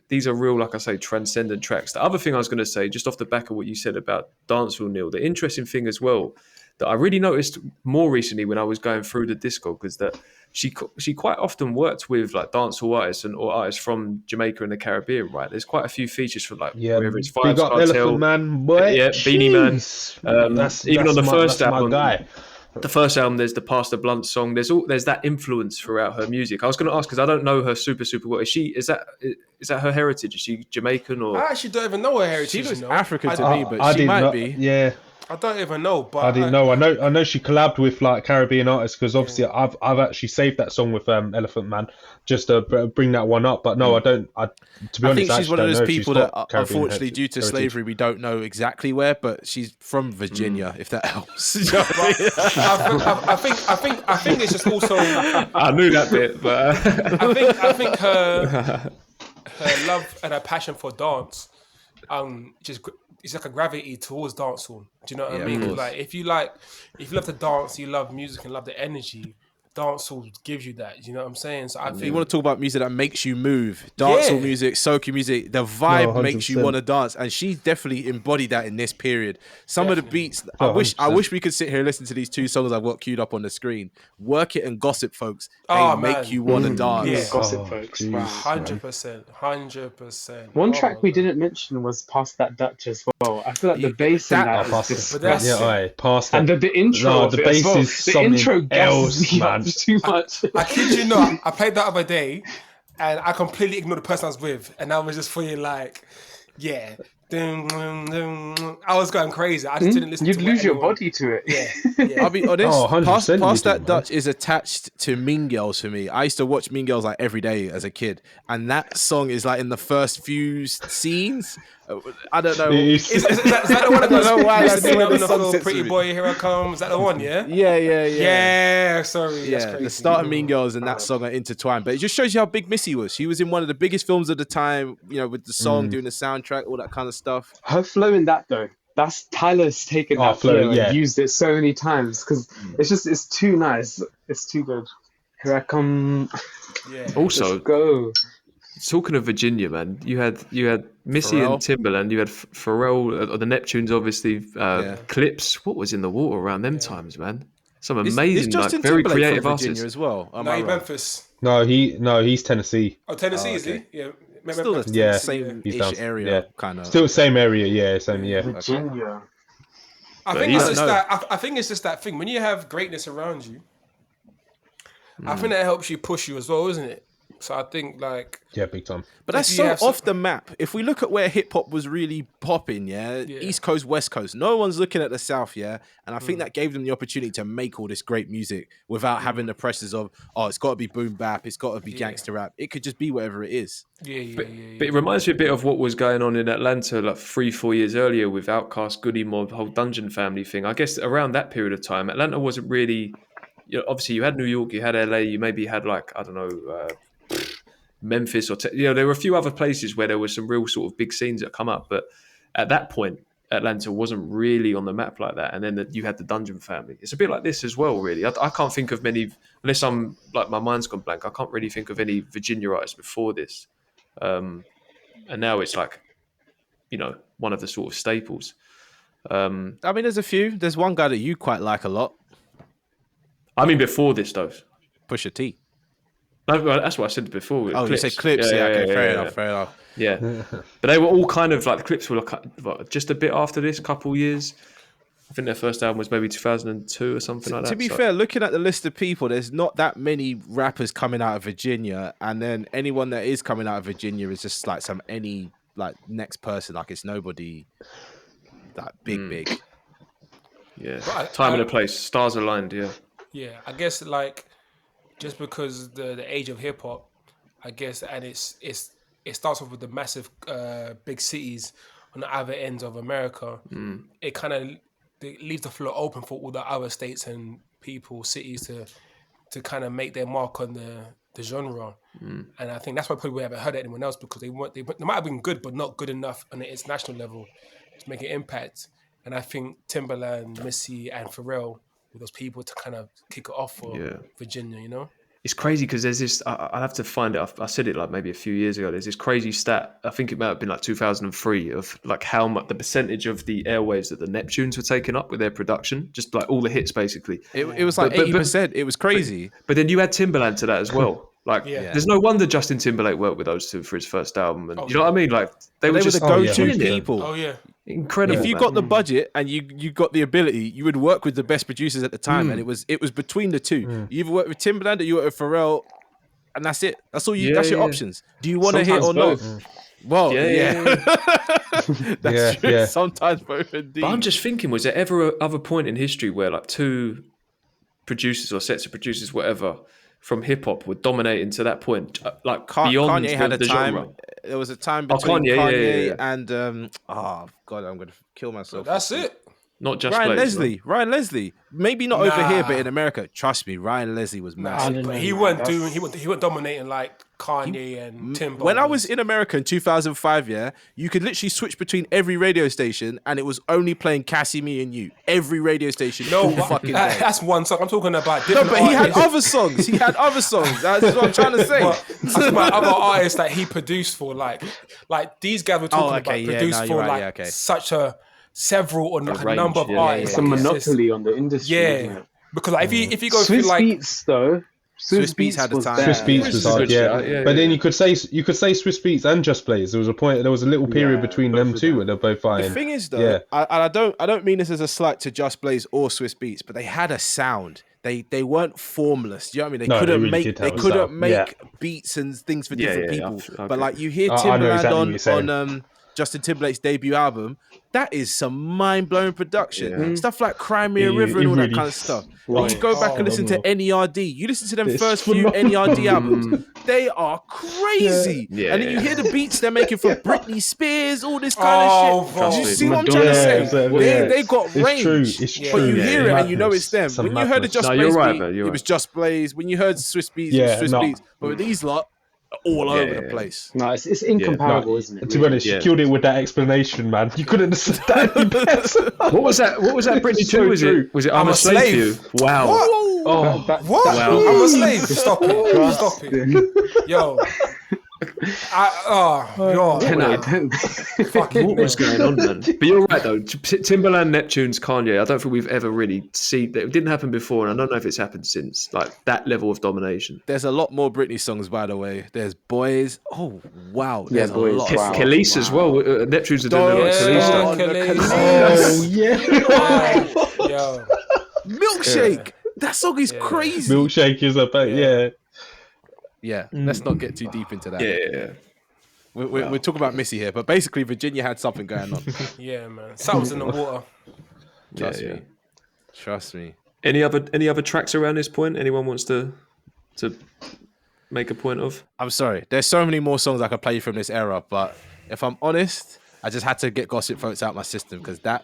these are real, like I say, transcendent tracks. The other thing I was going to say, just off the back of what you said about dancehall, Neil, the interesting thing as well that I really noticed more recently when I was going through the Discog is that she quite often worked with like dancehall artists or artists from Jamaica and the Caribbean, right? There's quite a few features for like whether it's big Vibes up Cartel, Elephant Man, boy. yeah, Beanie Man. Even on the first that's album, my guy. the first album, there's the Pastor Blunt song. There's that influence throughout her music. I was going to ask because I don't know her super well. Is that her heritage? Is she Jamaican or? I actually don't even know her heritage. She looks you know? African to I, me, but I she didn't might know, be. Yeah, I don't even know. But I didn't know. I know she collabed with like Caribbean artists because obviously I've actually saved that song with Elephant Man just to bring that one up. But no, I don't. To be I honest, think she's one of don't those know if she's people that, got Caribbean unfortunately, due to heritage. slavery, we don't know exactly where, but she's from Virginia, if that helps. You know what I mean? I think it's just also. I knew that bit, but I think her love and her passion for dance, just it's like a gravity towards dancehall. Do you know what I Yeah, mean? of course. Like if you love to dance, you love music and love the energy. Dancehall gives you that. You know what I'm saying? So I You think want to talk about music that makes you move, dancehall music, soaky music. The vibe No, makes you 100%. want to dance, and she definitely embodied that in this period. Some of the beats, I Oh, wish 100%. we could sit here and listen to these two songs I've got queued up on the screen. Work It and Gossip, folks. They Oh, make man. you want to dance. Yeah. Gossip Oh, folks. jeez. Wow. 100%. One Oh, track we God. didn't mention was Past That Dutch as well. I feel like the bass in that- that Oh, is just But that's- past that. and the intro No, of the it as bass well. is The something intro gasses else, me man. up too much. I kid you not, I played that other day and I completely ignored the person I was with. And I was just feeling like, yeah. Dun, dun, dun, dun. I was going crazy. I just didn't listen You'd to lose your anyone- body to it. Yeah. I'll be honest. Oh, 100% Past you That do, man. Dutch is attached to Mean Girls for me. I used to watch Mean Girls like every day as a kid, and that song is like in the first few scenes. I don't know. It's- Is that the one that I don't goes, know why Mr. that's the way Bean, I'm the gonna song feel sits pretty with me. boy, here I come. Is that the one, yeah? Yeah. Sorry, that's Yeah, crazy. the start of Mean Girls and that song are intertwined, but it just shows you how big Missy was. She was in one of the biggest films of the time, you know, with the song, doing the soundtrack, all that kind of stuff. Her flow in that though, that's Tyler's taken Oh, that flow, flow yeah. and used it so many times because it's too nice. It's too good. Here I come. Yeah. also Let's go. talking of Virginia, man, you had Missy Pharrell. and Timbaland. You had Pharrell, or the Neptunes, obviously. Yeah. Clips. What was in the water around them times, man? Some Is amazing, Justin like very Timberlake creative from Virginia artists. as well? Am No, I he's right? Memphis. No, he's Tennessee. Oh, Tennessee, is okay. he? Yeah. Still the Yeah. same-ish He's down- area, yeah. kind of. Still the same area, yeah, same, yeah. Virginia. I But think you it's don't just know. that. I think it's just that thing when you have greatness around you. I think that helps you push you as well, isn't it? So I think like Yeah, big time. But that's if you so have some- off the map. If we look at where hip hop was really popping, East Coast, West Coast, no one's looking at the South, and I think that gave them the opportunity to make all this great music without having the pressures of, it's got to be boom bap, it's got to be gangster rap. It could just be whatever it is. But it reminds me a bit of what was going on in Atlanta like 3-4 years earlier with Outkast, Goody Mob, whole Dungeon Family thing. I guess around that period of time, Atlanta wasn't really. Obviously, you had New York, you had LA, you maybe had like I don't know. Memphis or there were a few other places where there were some real sort of big scenes that come up, but at that point Atlanta wasn't really on the map like that. And then you had the Dungeon Family. It's a bit like this as well, really. I can't think of many, unless I'm like my mind's gone blank, I can't really think of any Virginia artists before this, and now it's like one of the sort of staples. I mean, there's a few. There's one guy that you quite like a lot, I mean before this though. Pusha T. No, that's what I said before. With You said clips. Fair enough. Yeah, but they were all kind of like the clips were like just a bit after this, couple years. I think their first album was maybe 2002 or something like that. To be fair, looking at the list of people, there's not that many rappers coming out of Virginia, and then anyone that is coming out of Virginia is just like any next person. Like it's nobody that big. Yeah, But time and a place, stars aligned. Yeah, I guess like just because the age of hip hop, I guess, and it starts off with the massive big cities on the other ends of America. It kind of leaves the floor open for all the other states and cities to kind of make their mark on the genre. And I think that's why probably we haven't heard anyone else because they might have been good, but not good enough on the international level to make an impact. And I think Timbaland, Missy, and Pharrell were those people to kind of kick it off for Virginia, It's crazy because there's this, I'll have to find it. I said it like maybe a few years ago. There's this crazy stat, I think it might have been like 2003, of like how much the percentage of the airwaves that the Neptunes were taking up with their production, just like all the hits basically. It was like 80%. It was crazy. But then you add Timbaland to that as well. Like, there's no wonder Justin Timberlake worked with those two for his first album. And you know what I mean? Like, they were just the go-to killing it. people. Oh, yeah. Incredible. If you got the budget and you got the ability, you would work with the best producers at the time, and it was between the two. You either work with Timbaland or you work with Pharrell, and that's it. That's all you. That's your options. Do you want to hit or not? Well, that's true. Yeah. Sometimes both indeed. But I'm just thinking, was there ever other point in history where like two producers or sets of producers, whatever, from hip hop were dominating to that point, like beyond Kanye had a the time. genre? There was a time between Kanye, and oh god, I'm gonna kill myself. That's it. Not just Ryan Blaze, Leslie. Ryan Leslie. Maybe not over here, but in America, trust me, Ryan Leslie was massive. But he wasn't dominating like Kanye and Timbaland. When I was in America in 2005, you could literally switch between every radio station, and it was only playing Cassie, Me, and You. Every radio station. No, fucking day. that's one song. I'm talking about No, different but he had artists. other songs. That's what I'm trying to say. But I'm talking about other artists that he produced for, like these guys were talking about produced for such a several or like a number of artists. It's a monopoly on the industry. Isn't it? Because like if you go Swiss through like Beats though. Swiss Beats had a time. Swiss Beats was hard, but then you could say Swiss Beats and Just Blaze. There was a little period between them two where they're both fine. The thing is though, I don't mean this as a slight to Just Blaze or Swiss Beats, but they had a sound. They weren't formless. Do you know what I mean? They couldn't make beats and things for different people. But like you hear Timbaland on Justin Timberlake's debut album, that is some mind-blowing production. Stuff like Cry Me a River and all that kind of stuff. When you go back and listen to NERD, you listen to them first few NERD albums, they are crazy. And then you hear the beats they're making for Britney Spears, all this kind of shit. Do you see what I'm trying to say? They got range. It's true. But you hear it and you know it's them. When you heard the Just Blaze beat, it was Just Blaze. When you heard Swiss Beats, it was Swiss Beats. But with these lot, all over the place. No, it's incomparable, isn't it? To be honest, you killed it with that explanation, man. You couldn't have said that any better. What was that Britney 2? Was it I'm a Slave to You? Wow. What? I'm a slave. Stop it. Yo. God. No, Nah. don't. Fucking What was hell. going on, man? But you're right, though. Timbaland, Neptune's, Kanye, I don't think we've ever really seen that. It didn't happen before, and I don't know if it's happened since. Like, that level of domination. There's a lot more Britney songs, by the way. There's Boys. Oh, wow. Yeah, There's a Boys, lot. wow. Khalees as well. Neptune's are doing Don't like Yeah, Khalees stuff. Khalees. Oh yeah. Yo. Milkshake. That song is Yeah. crazy. Milkshake is a bit, yeah. Yeah, let's not get too deep into that. Yeah. We're talking about Missy here, but basically Virginia had something going on. Yeah, man. Something's in the water. Trust me. Any other tracks around this point? Anyone wants to make a point of? I'm sorry. There's so many more songs I could play from this era, but if I'm honest, I just had to get Gossip Folks out my system because that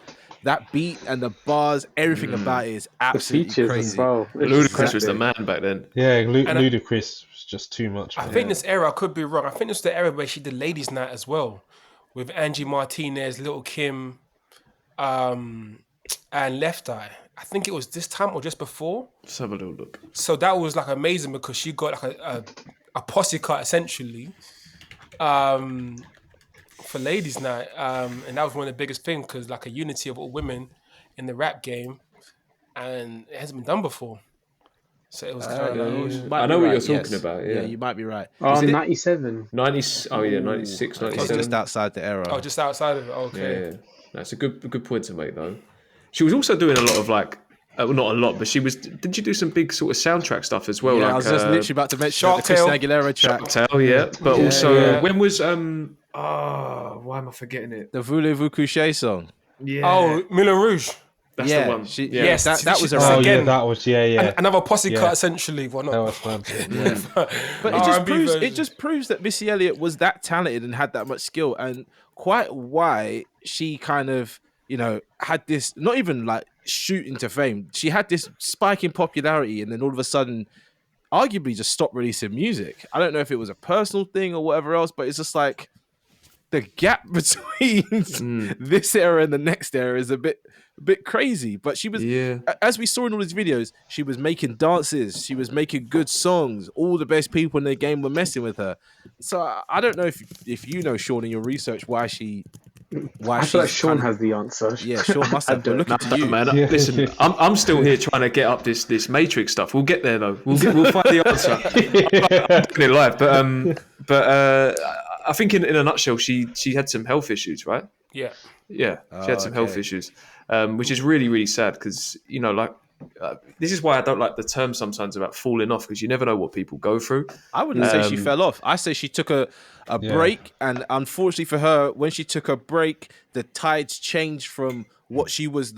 beat and the bars, everything about it is The absolutely features crazy. as well. Ludacris was the man back then. Yeah, And Ludacris was just too much. I Man. think this era, I could be wrong. I think this was the era where she did Ladies' Night as well, with Angie Martinez, Little Kim, and Left Eye. I think it was this time or just before. Let's have a little look. So that was like amazing because she got like a posse cut essentially for Ladies' Night, and that was one of the biggest things because like a unity of all women in the rap game, and it hasn't been done before. So it was kind of I know what you're talking about. Yeah, you might be right. Oh, 97. 90s. Oh yeah, 96, It's 97. just outside the era. just outside of it. Okay. Yeah, that's a good point to make though. She was also doing a lot of like, well, not a lot, but she was. Did you do some big sort of soundtrack stuff as well? Yeah, like, I was just literally about to mention Shark the Christina Tale. Aguilera track, Tell, yeah, but also yeah. when was why am I forgetting it? the Voulez-vous coucher song. Yeah, Oh, Moulin Rouge. that's yeah, the one. she- yeah. Yes, that was a Oh again, yeah, that was yeah. another posse Yeah. cut essentially. Well, That not. was fun. But it just proves that Missy Elliott was that talented and had that much skill, and quite why she kind of, had this, not even like shooting to fame. She had this spike in popularity, and then all of a sudden, arguably just stopped releasing music. I don't know if it was a personal thing or whatever else, but it's just like the gap between this era and the next era is a bit crazy. But she was, as we saw in all these videos, she was making dances, she was making good songs. All the best people in the game were messing with her. So I don't know if you know, Sean, in your research, why I feel like Sean has the answer. Yeah, Sean must have. But looking to you, Man, listen, I'm still here trying to get up this Matrix stuff. We'll get there though. We'll find the answer. I'm in live, but I think in a nutshell, she had some health issues, right? Yeah. Yeah, she had some health issues, which is really, really sad because, this is why I don't like the term sometimes about falling off because you never know what people go through. I wouldn't say she fell off. I say she took a break, and unfortunately for her, when she took a break, the tides changed from what she was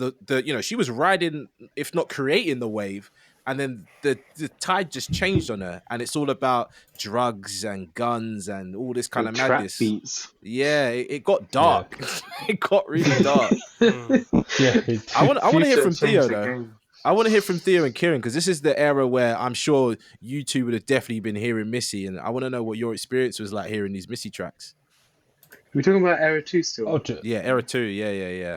she was riding, if not creating the wave, and then the tide just changed on her, and it's all about drugs and guns and all this kind of madness. Trap beats. Yeah, it got dark. Yeah. It got really dark. Yeah, I want to hear from Theo Changed the though. game. I want to hear from Theo and Kieran because this is the era where I'm sure you two would have definitely been hearing Missy, and I want to know what your experience was like hearing these Missy tracks. We're talking about era 2 still. Oh, Yeah, era 2. Yeah.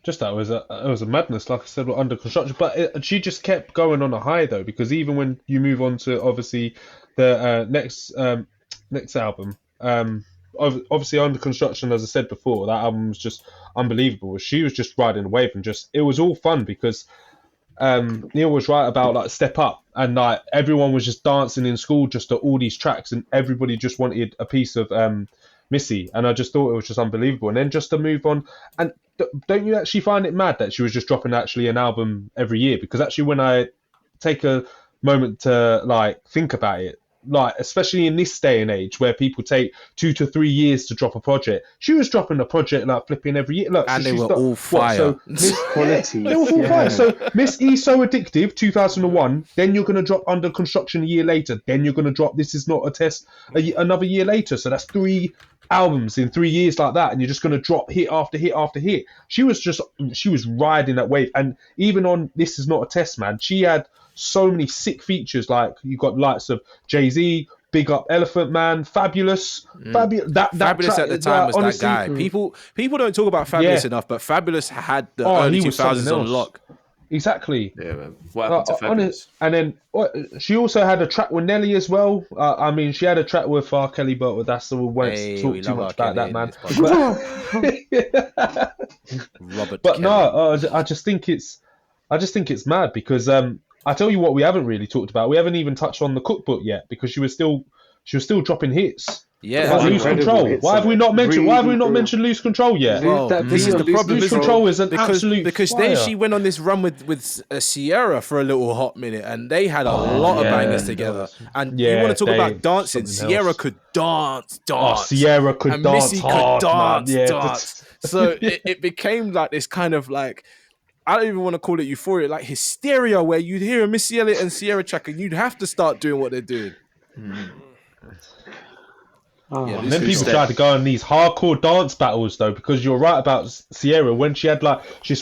just that it was a madness. Like I said, we're under construction, but she just kept going on a high though, because even when you move on to obviously the next album, obviously under construction, as I said before, that album was just unbelievable. She was just riding a wave, and it was all fun because Neil was right about like Step Up, and like everyone was just dancing in school just to all these tracks, and everybody just wanted a piece of Missy, and I just thought it was just unbelievable. And then just to move on, and don't you actually find it mad that she was just dropping actually an album every year? Because actually when I take a moment to like think about it, like especially in this day and age where people take 2 to 3 years to drop a project, she was dropping a project like flipping every year. Look, and they were all fire. Quality. They were all fire. So Miss E So Addictive 2001, then you're gonna drop Under Construction a year later, then you're gonna drop This Is Not a Test another year later. So that's 3 albums in 3 years like that, and you're just gonna drop hit after hit after hit. She was riding that wave, and even on This Is Not a Test, man, she had so many sick features. Like you got likes of Jay-Z, Big Up Elephant Man, Fabulous. Fabulous at the time was honestly, that guy. People don't talk about Fabulous enough, but Fabulous had the early he was 2000s on something else. lock. Exactly. Yeah, man. What happened to Fabulous? And then she also had a track with Nelly as well. I mean, she had a track with R. Kelly, but that's all. Won't talk too much about that, man. Robert But Kelly. no, I just think it's mad because I tell you what, we haven't really talked about. We haven't even touched on the cookbook yet because she was still dropping hits. Yeah, Lose Control. Why have we not mentioned? Why have we not mentioned Lose Control yet? Well, this is the problem. Lose Control is an absolute because fire. then she went on this run with Sierra for a little hot minute, and they had a lot of bangers together. And you want to talk about dancing? Sierra could dance. Sierra could and dance Missy hard, could man. dance. So it became like this kind of like, I don't even want to call it euphoria, like hysteria, where you'd hear a Missy Elliott and Sierra track, and you'd have to start doing what they're doing. And then people tried to go on these hardcore dance battles though, because you're right about Sierra when she had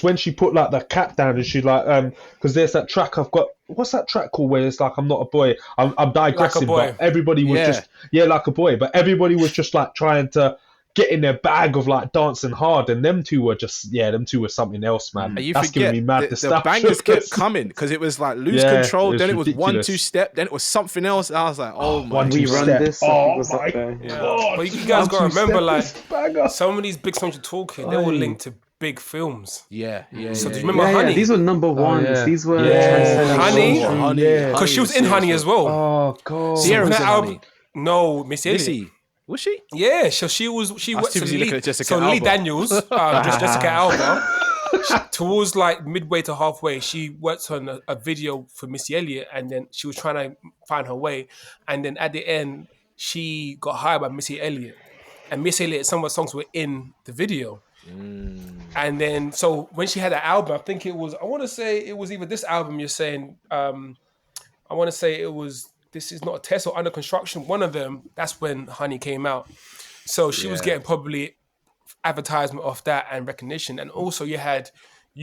when she put like the cap down and she because there's that track I've got. What's that track called where it's like I'm not a boy, I'm digressing, Like but everybody was just like a boy, but everybody was just like trying to get in their bag of like dancing hard, and them two were something else, man. And you That's forget giving me mad the bangers kept coming because it was like Lose Control, then it was ridiculous. 1-2 Step, then it was something else. And I was like, oh my One, two, We run step. this. Oh Was my up there. God. But you guys got to remember, like, banger. some of these big songs you're talking, they were linked to big films. yeah. So do you remember Honey? These were number ones. yeah. These were Honey? Honey, Because she was in Honey as well. Oh God. Sierra was That in album- Honey. No, Missy Elliott. Missy, was she? Yeah, so she worked too to busy looking at Jessica so Lee Alba. Daniels, Jessica Alba. Towards like midway to halfway, she worked on a video for Missy Elliott, and then she was trying to find her way. And then at the end, she got hired by Missy Elliott, and Missy Elliott, some of her songs were in the video. And then, so when she had an album, I think I want to say it was either this album you're saying. I want to say it was This Is Not a Test or Under Construction. One of them. That's when Honey came out. So she was getting probably advertisement off that and recognition, and also you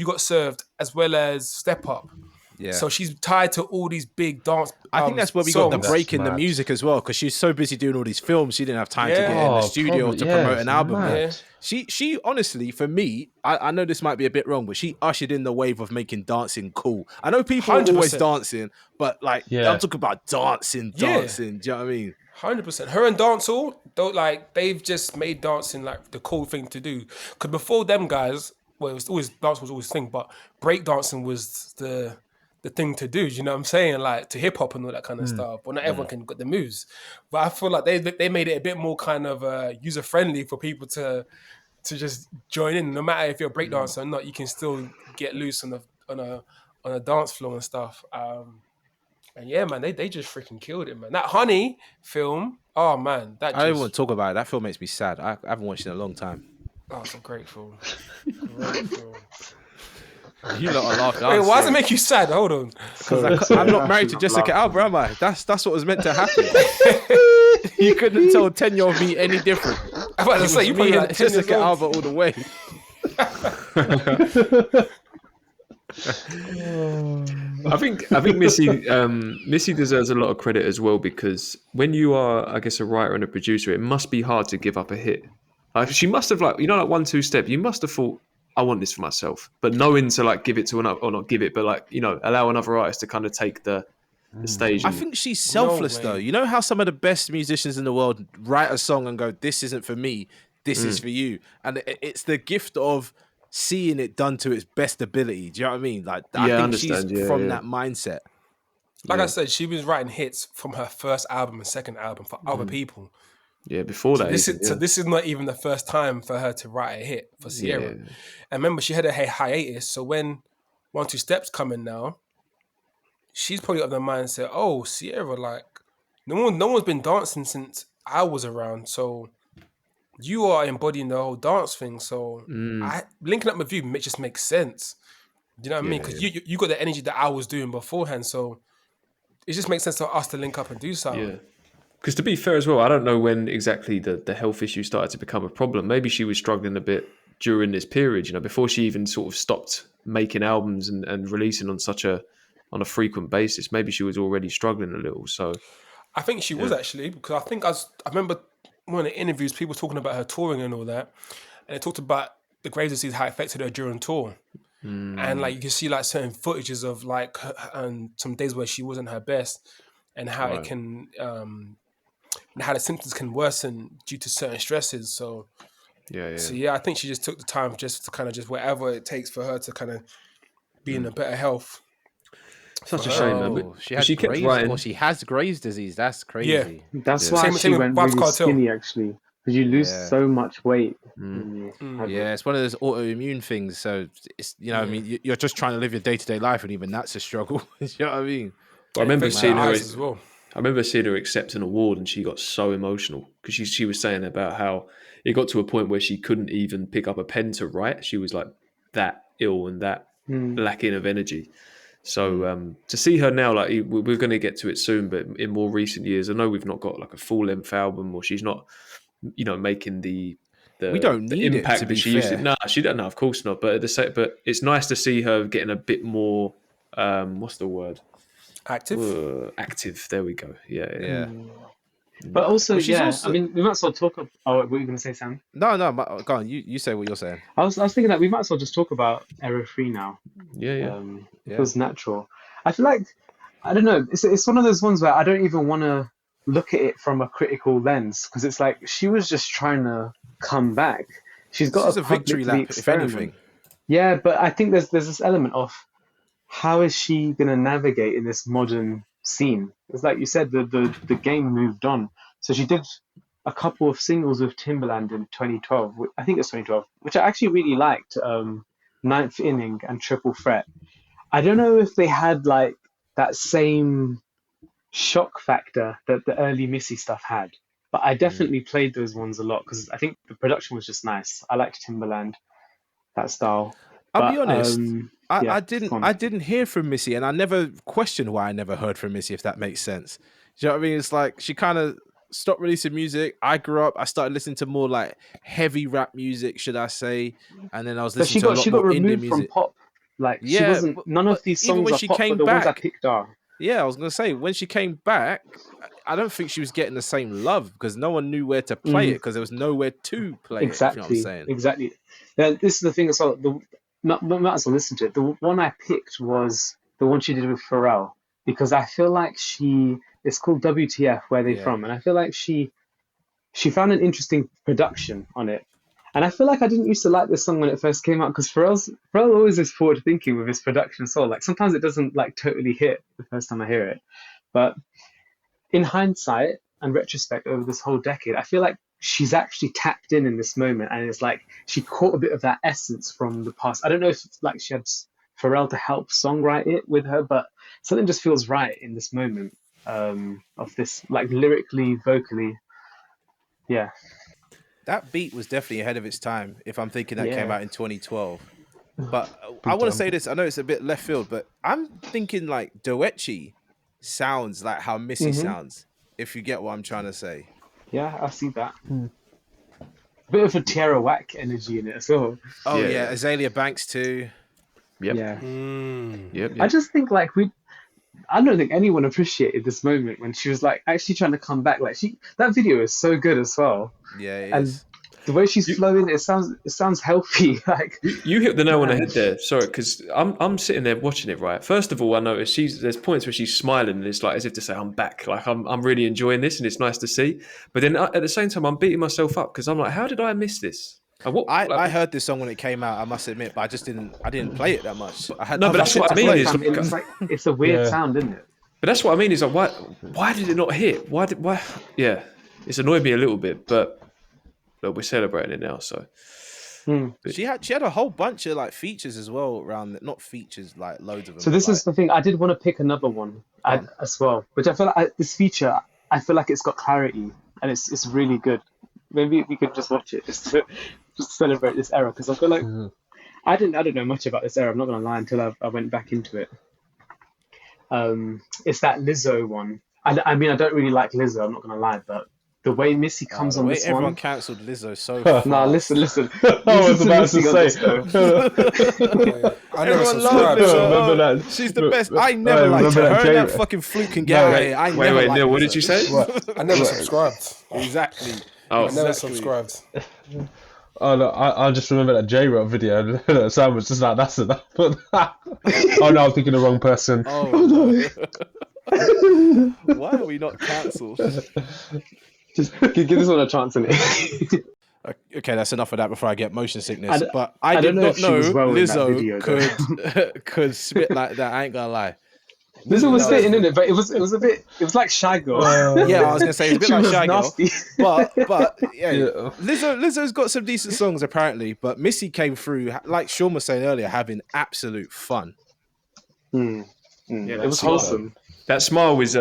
got served as well as Step Up. Yeah. So she's tied to all these big dance. I think that's where we got the songs. break in the mad. music as well, because she's so busy doing all these films, she didn't have time to get in the studio to promote an album. Yeah. She honestly, for me, I know this might be a bit wrong, but she ushered in the wave of making dancing cool. I know people are always 100%. dancing, but like I'm talking about dancing. Do you know what I mean? 100%. Her and dancehall, they've just made dancing like the cool thing to do. Because before them guys, well, it was always dance was always a thing, but break dancing was the thing to do. You know what I'm saying? Like to hip hop and all that kind of stuff. Well, not everyone can get the moves, but I feel like they made it a bit more kind of user friendly for people to just join in. No matter if you're a break dancer or not, you can still get loose on a dance floor and stuff. And yeah, man, they just freaking killed it, man. That Honey film, oh man, I don't want to talk about it. That film makes me sad. I haven't watched it in a long time. Oh, it's a great film. Great film. You lot are laughing. Wait, why does it make you sad? Hold on. Because I'm not married to Jessica Alba, am I? That's what was meant to happen. You couldn't tell 10-year-old me any different. I'm about to say, you Me probably and like 10 years Jessica old. Alba all the way. I think Missy deserves a lot of credit as well, because when you are, I guess, a writer and a producer, it must be hard to give up a hit. Like she must have, like, you know, like 1-2 Step. You must have thought, I want this for myself, but knowing to like give it to another, or not give it, but like, you know, allow another artist to kind of take the stage. I think she's selfless though. You know how some of the best musicians in the world write a song and go, "This isn't for me. This is for you," and it's the gift of seeing it done to its best ability. Do you know what I mean? Like, I think she's from that mindset. Like I said, she was writing hits from her first album and second album for other people. Yeah, before that. So this is not even the first time for her to write a hit for Sierra. Yeah. And remember, she had a hiatus. So when 1-2 Steps coming now, she's probably of the mindset, oh, Sierra, like, no one's been dancing since I was around. So you are embodying the whole dance thing. So linking up with you just makes sense. Do you know what I mean? Because you got the energy that I was doing beforehand. So it just makes sense for us to link up and do something. Yeah. Because to be fair as well, I don't know when exactly the health issue started to become a problem. Maybe she was struggling a bit during this period, you know, before she even sort of stopped making albums and releasing on a frequent basis. Maybe she was already struggling a little. So I think she was actually, because I remember one of the interviews, people talking about her touring and all that, and they talked about the Graves' disease, how it affected her during tour. And like you can see like certain footages of like some days where she wasn't her best, and how it can and how the symptoms can worsen due to certain stresses. So yeah, I think she just took the time just to kind of just whatever it takes for her to kind of be in a better health. Such a shame, man. Oh, she She kept writing. Or she has Graves' disease. That's crazy. That's why she Same with went Vybz really Kartel. skinny, actually, because you lose so much weight. Yeah, it's one of those autoimmune things. So it's I mean, you're just trying to live your day-to-day life, and even that's a struggle. You know what I mean? I remember seeing her as well. I remember seeing her accept an award, and she got so emotional because she was saying about how it got to a point where she couldn't even pick up a pen to write. She was like that ill and that lacking of energy. So to see her now, like we're going to get to it soon, but in more recent years, I know we've not got like a full length album, or she's not, making the we don't need impact it, to that be she used to. fair. No, she don't. No, of course not. But but it's nice to see her getting a bit more. What's the word? Active. Active. There we go. Yeah. But also, also- I mean, we might as well talk about. Oh, what were you going to say, Sam? No, go on. You say what you're saying. I was thinking that we might as well just talk about Error Free now. Yeah. It feels natural. I feel like, I don't know, it's one of those ones where I don't even want to look at it from a critical lens, because it's like she was just trying to come back. She's got This is a a victory publicly lap, if experiment. anything. Yeah, but I think there's this element of how is she going to navigate in this modern scene? It's like you said, the game moved on. So she did a couple of singles with Timbaland in 2012. I think it's 2012, which I actually really liked. Ninth Inning and Triple Threat. I don't know if they had like that same shock factor that the early Missy stuff had, but I definitely played those ones a lot because I think the production was just nice. I liked Timbaland, that style. I'll be honest. yeah, I go on. didn't hear from Missy, and I never questioned why I never heard from Missy, if that makes sense. Do you know what I mean? It's like she kind of stopped releasing music. I grew up, I started listening to more like heavy rap music, should I say? And then I was But listening to a lot she got more indie removed from music. pop. Like she Yeah, wasn't. None of but these even songs when are she pop, came but the ones I back- picked are. Yeah, I was gonna say when she came back, I don't think she was getting the same love because no one knew where to play it because there was nowhere to play it. If you know what I'm saying? Exactly. Now, this is the thing as well. Might as well listen to it. The one I picked was the one she did with Pharrell, because I feel like it's called WTF, Where They From, and I feel like she found an interesting production on it. And I feel like I didn't used to like this song when it first came out, because Pharrell always is forward thinking with his production as well. Like sometimes it doesn't like totally hit the first time I hear it, but in hindsight and retrospect over this whole decade, I feel like she's actually tapped in this moment, and it's like she caught a bit of that essence from the past. I don't know if it's like she had Pharrell to help songwrite it with her, but something just feels right in this moment of this, like lyrically, vocally. Yeah. That beat was definitely ahead of its time. If I'm thinking that came Yeah. out in 2012. But I want to say this. I know it's a bit left field, but I'm thinking like Doechi sounds like how Missy sounds. If you get what I'm trying to say. Yeah, I see that. Bit of a Tierra Whack energy in it as well. Oh Yeah. yeah, Azalea Banks too. Yep. Yeah. Yep. I just think like I don't think anyone appreciated this moment when she was like actually trying to come back. Like that video is so good as well. Yeah, it And is. the way she's flowing, it sounds healthy. Like You hit the nail on the head there. Sorry, because I'm sitting there watching it. Right. First of all, I noticed there's points where she's smiling, and it's like as if to say, "I'm back." Like I'm really enjoying this, and it's nice to see. But then at the same time, I'm beating myself up because I'm like, "How did I miss this?" I heard this song when it came out, I must admit, but I didn't play it that much. I had No, but other that's shit what to I mean play. is- it's like it's a weird Yeah. sound, isn't it? But that's what I mean is like, why did it not hit? Why? Yeah, it's annoyed me a little bit, but look, we're celebrating it now. So She had a whole bunch of like features as well around, not features like loads of them. So this but, is the thing. I did want to pick another one as well, which I feel like this feature. I feel like it's got clarity and it's really good. Maybe we could just watch it just to celebrate this era, because I feel like I don't know much about this era. I'm not gonna lie until I went back into it. It's that Lizzo one. I mean, I don't really like Lizzo. I'm not gonna lie, but the way Missy comes the on way this everyone one. cancelled Lizzo so fast. Nah, listen. I was about to Missy on say. this, though. I never Everyone loves subscribed. Lizzo. Remember Oh, that- she's the best. I never liked remember her. that Her and that J- fucking fluke and get out of here. I never wait, liked Neil, what Lizzo. did you say? I never subscribed. Exactly. Oh, I never Exactly. subscribed. I just remember that J-Rock video. And Sam was just like, "That's enough." Oh no, I'm thinking the wrong person. Oh no. Why are we not cancelled? Just give this one a chance, innit? Okay, that's enough of that before I get motion sickness. But I I did don't know not if she know was well in that Lizzo video, could spit like that. I ain't gonna lie. Lizzo was spitting in it, but it was like Shy Girl. Yeah, I was gonna say it's a bit She like was Shy Girl. nasty. But yeah, Yeah. Lizzo's got some decent songs apparently. But Missy came through, like Sean was saying earlier, having absolute fun. Yeah, It was wholesome. That smile was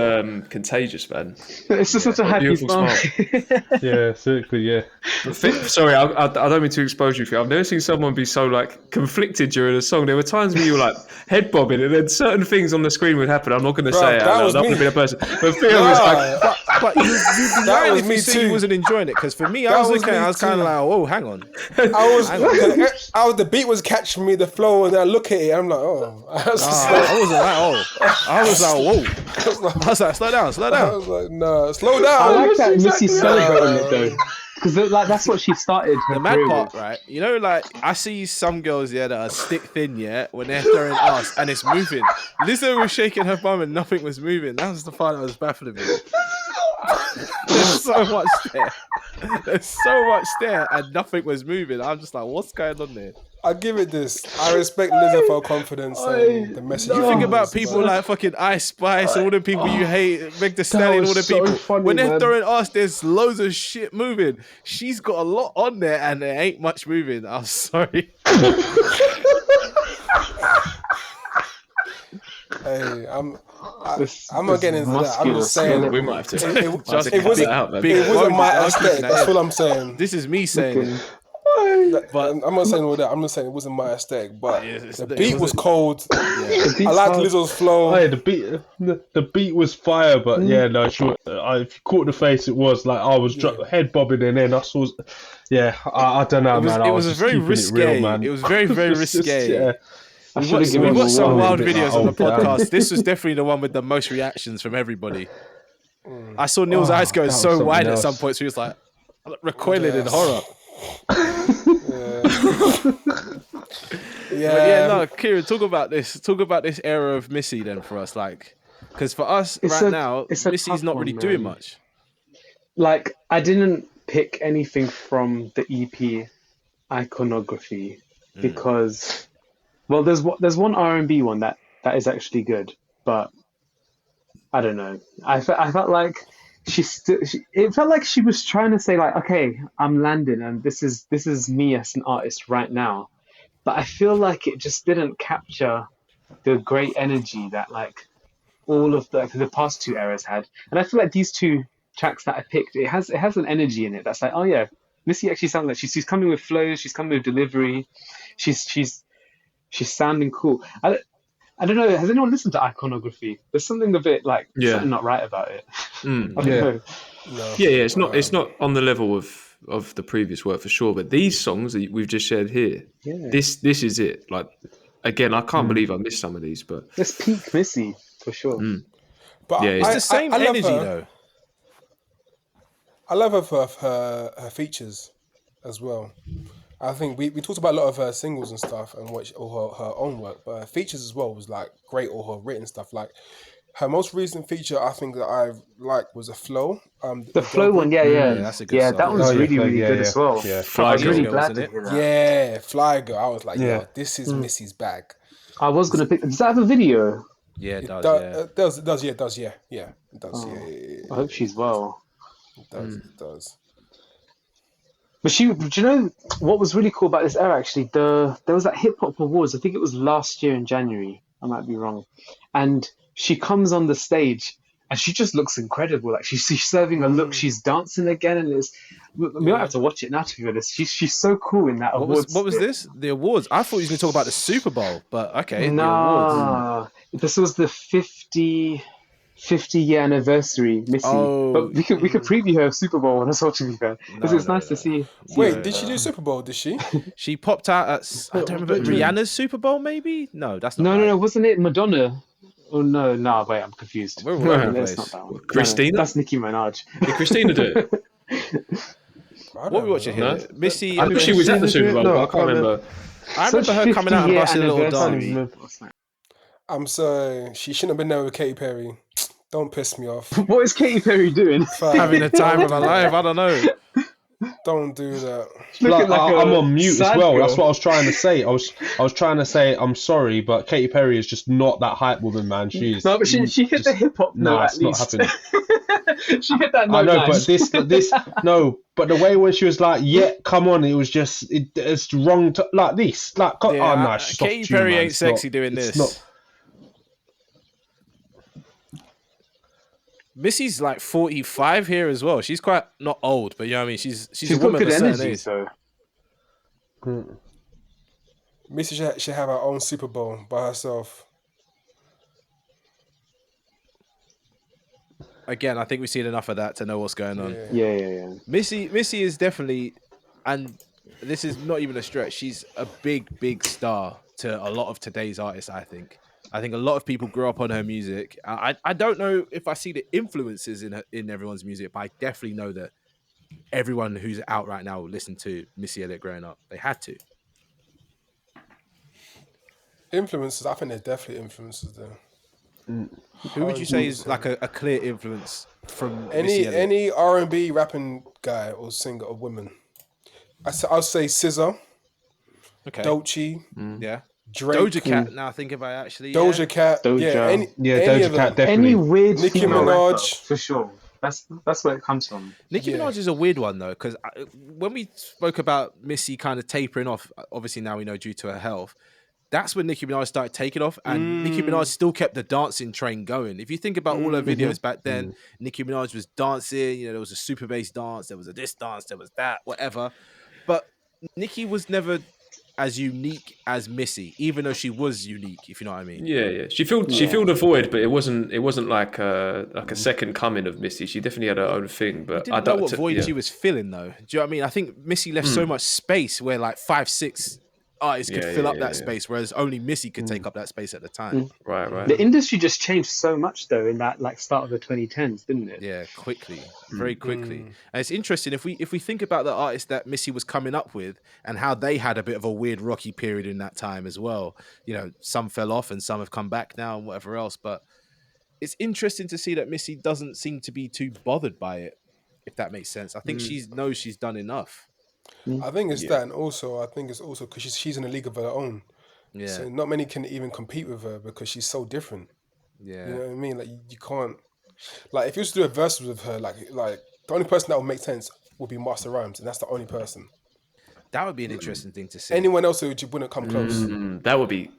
contagious, man. It's just such a happy Beautiful smile. Yeah, certainly, yeah. Sorry, I don't mean to expose you. I've never seen someone be so like conflicted during a song. There were times where you were like head bobbing, and then certain things on the screen would happen. I'm not going to say it. that was That would me. have been a person. But Theo was like, But you'd be That lying was if me you said too. you wasn't enjoying it. Because for me, I That was was looking at it, me I was kind too. of like, oh, hang on. The beat was catching me, the flow, and I look at it, I'm like, oh. I was just like, I wasn't like, oh. I was like, whoa. I was like, slow down. I was like, no, slow down. I like that Missy celebrating it though, because like that's what she started her The mad career part, with. right? You know, like I see some girls, that are stick thin, when they're throwing ass and it's moving. Lizzo was shaking her bum and nothing was moving. That was the part that was baffling me. There's so much there, and nothing was moving. I'm just like, what's going on there? I give it this. I respect Lizzo for her confidence and the message. You think about it was, people like fucking Ice Spice, all the people you hate, Meg Thee Stallion, all the was so people. funny, When they're man. throwing ass, there's loads of shit moving. She's got a lot on there, and there ain't much moving. I'm sorry. Hey, I'm not This getting into that. I'm just muscular saying we might have to. Just it wasn't- out, man. big it wasn't my argument aesthetic. now. That's what I'm saying. This is me saying it. But I'm not saying all that. I'm not saying it wasn't my aesthetic. But It the beat was wasn't- cold. The I beat's like hard. Lizzo's flow. Oh, yeah, the beat was fire, but yeah, no, sure. If you caught the face, it was like I was head bobbing, and then I saw. Yeah, I don't know, man. It I was just very keeping risque. It real, man. It was very, very It's just, risque. yeah. I We should have watched, given we watched some one wild a bit videos like, on the oh, damn. podcast. This was definitely the one with the most reactions from everybody. I saw Neil's eyes going that was so something wide at else. some point, so he was like recoiling in horror. Yeah. But yeah, no, Kieran, talk about this era of Missy then for us, like, because for us It's right a- now, it's a Missy's tough not really one, doing man. much. Like I didn't pick anything from the EP iconography because, well, there's one R&B one that is actually good, but I don't know. I felt like it felt like she was trying to say like, okay, I'm landing, and this is me as an artist right now. But I feel like it just didn't capture the great energy that like all of the past two eras had. And I feel like these two tracks that I picked, it has an energy in it that's like, oh yeah, Missy actually sounds like she's coming with flows, she's coming with delivery, she's sounding cool. I don't know. Has anyone listened to iconography? There's something a bit like something not right about it. I don't know. Yeah. It's not on the level of the previous work for sure. But these songs that we've just shared here, this is it. Like again, I can't believe I missed some of these, but Let's peak Missy for sure. But Yeah, It's the same I love energy her. though. I love her for her features as well. I think we talked about a lot of her singles and stuff and her own work, but her features as well was like great, or her written stuff. Like her most recent feature, I think that I liked was a flow. The flow one, yeah, that's a good yeah, song. that one's Oh, yeah, really, really yeah, good yeah, as well. yeah. Fly I was really Girl, glad wasn't to it? hear that. Yeah, Fly Girl. I was like, Yeah. yo, this is Missy's bag. I was gonna pick. Does that have a video? Yeah, it It does. does, Yeah. it does, yeah. It does, yeah. I hope she's well. It does. But do you know what was really cool about this era? Actually, there was that hip hop awards. I think it was last year in January. I might be wrong. And she comes on the stage, and she just looks incredible. Like she's serving a look. She's dancing again, and we might have to watch it now. To be honest, she's so cool in that What awards. was this? The awards? I thought you were going to talk about the Super Bowl, but okay, the awards. Nah, this was the 50-year anniversary, Missy. Oh. But we could preview her Super Bowl on us all, to be fair. Because it's nice to see. Wait, did she do Super Bowl? Did she? She popped out at I don't remember Rihanna's Super Bowl, maybe? No, that's not. No, wasn't it Madonna? Oh no, wait, I'm confused. We're all over the It's place. not that one. Christina? No, that's Nicki Minaj. did Christina do it? I What we don't watching know. here? Missy. I think she was at the Super Bowl, No, but I can't remember. I remember her coming out and busting a little dance. I'm sorry, she shouldn't have been there with Katy Perry. Don't piss me off. What is Katy Perry doing? Fam, Having the time of her life. I don't know. Don't do that. Looking like I'm a on mute as sad well. girl. That's what I was trying to say. I was trying to say I'm sorry, but Katy Perry is just not that hype woman, man. She's No, but she hit the hip hop note at it's not least. happening. She hit that note. I know, nice. but this no, but the way when she was like, yeah, come on, it was just it's wrong to like this, like oh no, Katy Perry ain't sexy doing this. Not, Missy's like 45 here as well. She's quite not old, but you know what I mean. She's a got woman of good a certain energy, age. so Missy should have her own Super Bowl by herself. Again, I think we've seen enough of that to know what's going on. yeah. Missy is definitely, and this is not even a stretch. She's a big star to a lot of today's artists. I think a lot of people grew up on her music. I don't know if I see the influences in everyone's music, but I definitely know that everyone who's out right now listened to Missy Elliott growing up. They had to. Influences, I think they're definitely influences there. Who would you say is like a clear influence from Missy Elliott? Any R&B rapping guy or singer or woman? I'll say SZA, Okay. Dolce, Yeah. Drake, Doja Cat. Now think about it, actually. Doja Cat, any Doja of Cat them. definitely. Any weird Nicki female Minaj. rapper, for sure. That's where it comes from. Nicki Yeah. Minaj is a weird one though, because when we spoke about Missy kind of tapering off, obviously now we know due to her health, that's when Nicki Minaj started taking off, and Nicki Minaj still kept the dancing train going. If you think about all her videos back then, Nicki Minaj was dancing. You know, there was a super bass dance, there was a this dance, there was that, whatever. But Nicki was never as unique as Missy, even though she was unique, if you know what I mean. Yeah. She filled a void, but it wasn't like a second coming of Missy. She definitely had her own thing. But I didn't know what void she was filling, though. Do you know what I mean? I think Missy left so much space where like 5-6 artists could fill up that space, whereas only Missy could take up that space at the time. Right. The industry just changed so much though in that like start of the 2010s, didn't it? Yeah, quickly, very quickly. And it's interesting if we think about the artists that Missy was coming up with and how they had a bit of a weird rocky period in that time as well. You know, some fell off and some have come back now and whatever else. But it's interesting to see that Missy doesn't seem to be too bothered by it, if that makes sense. I think she knows she's done enough. I think it's that, and also I think it's also because she's in a league of her own. Yeah. So not many can even compete with her because she's so different. Yeah. You know what I mean? Like you can't. Like if you was to do a verse with her, like the only person that would make sense would be Busta Rhymes, and that's the only person. That would be an interesting thing to see. Anyone else wouldn't come close. That would be.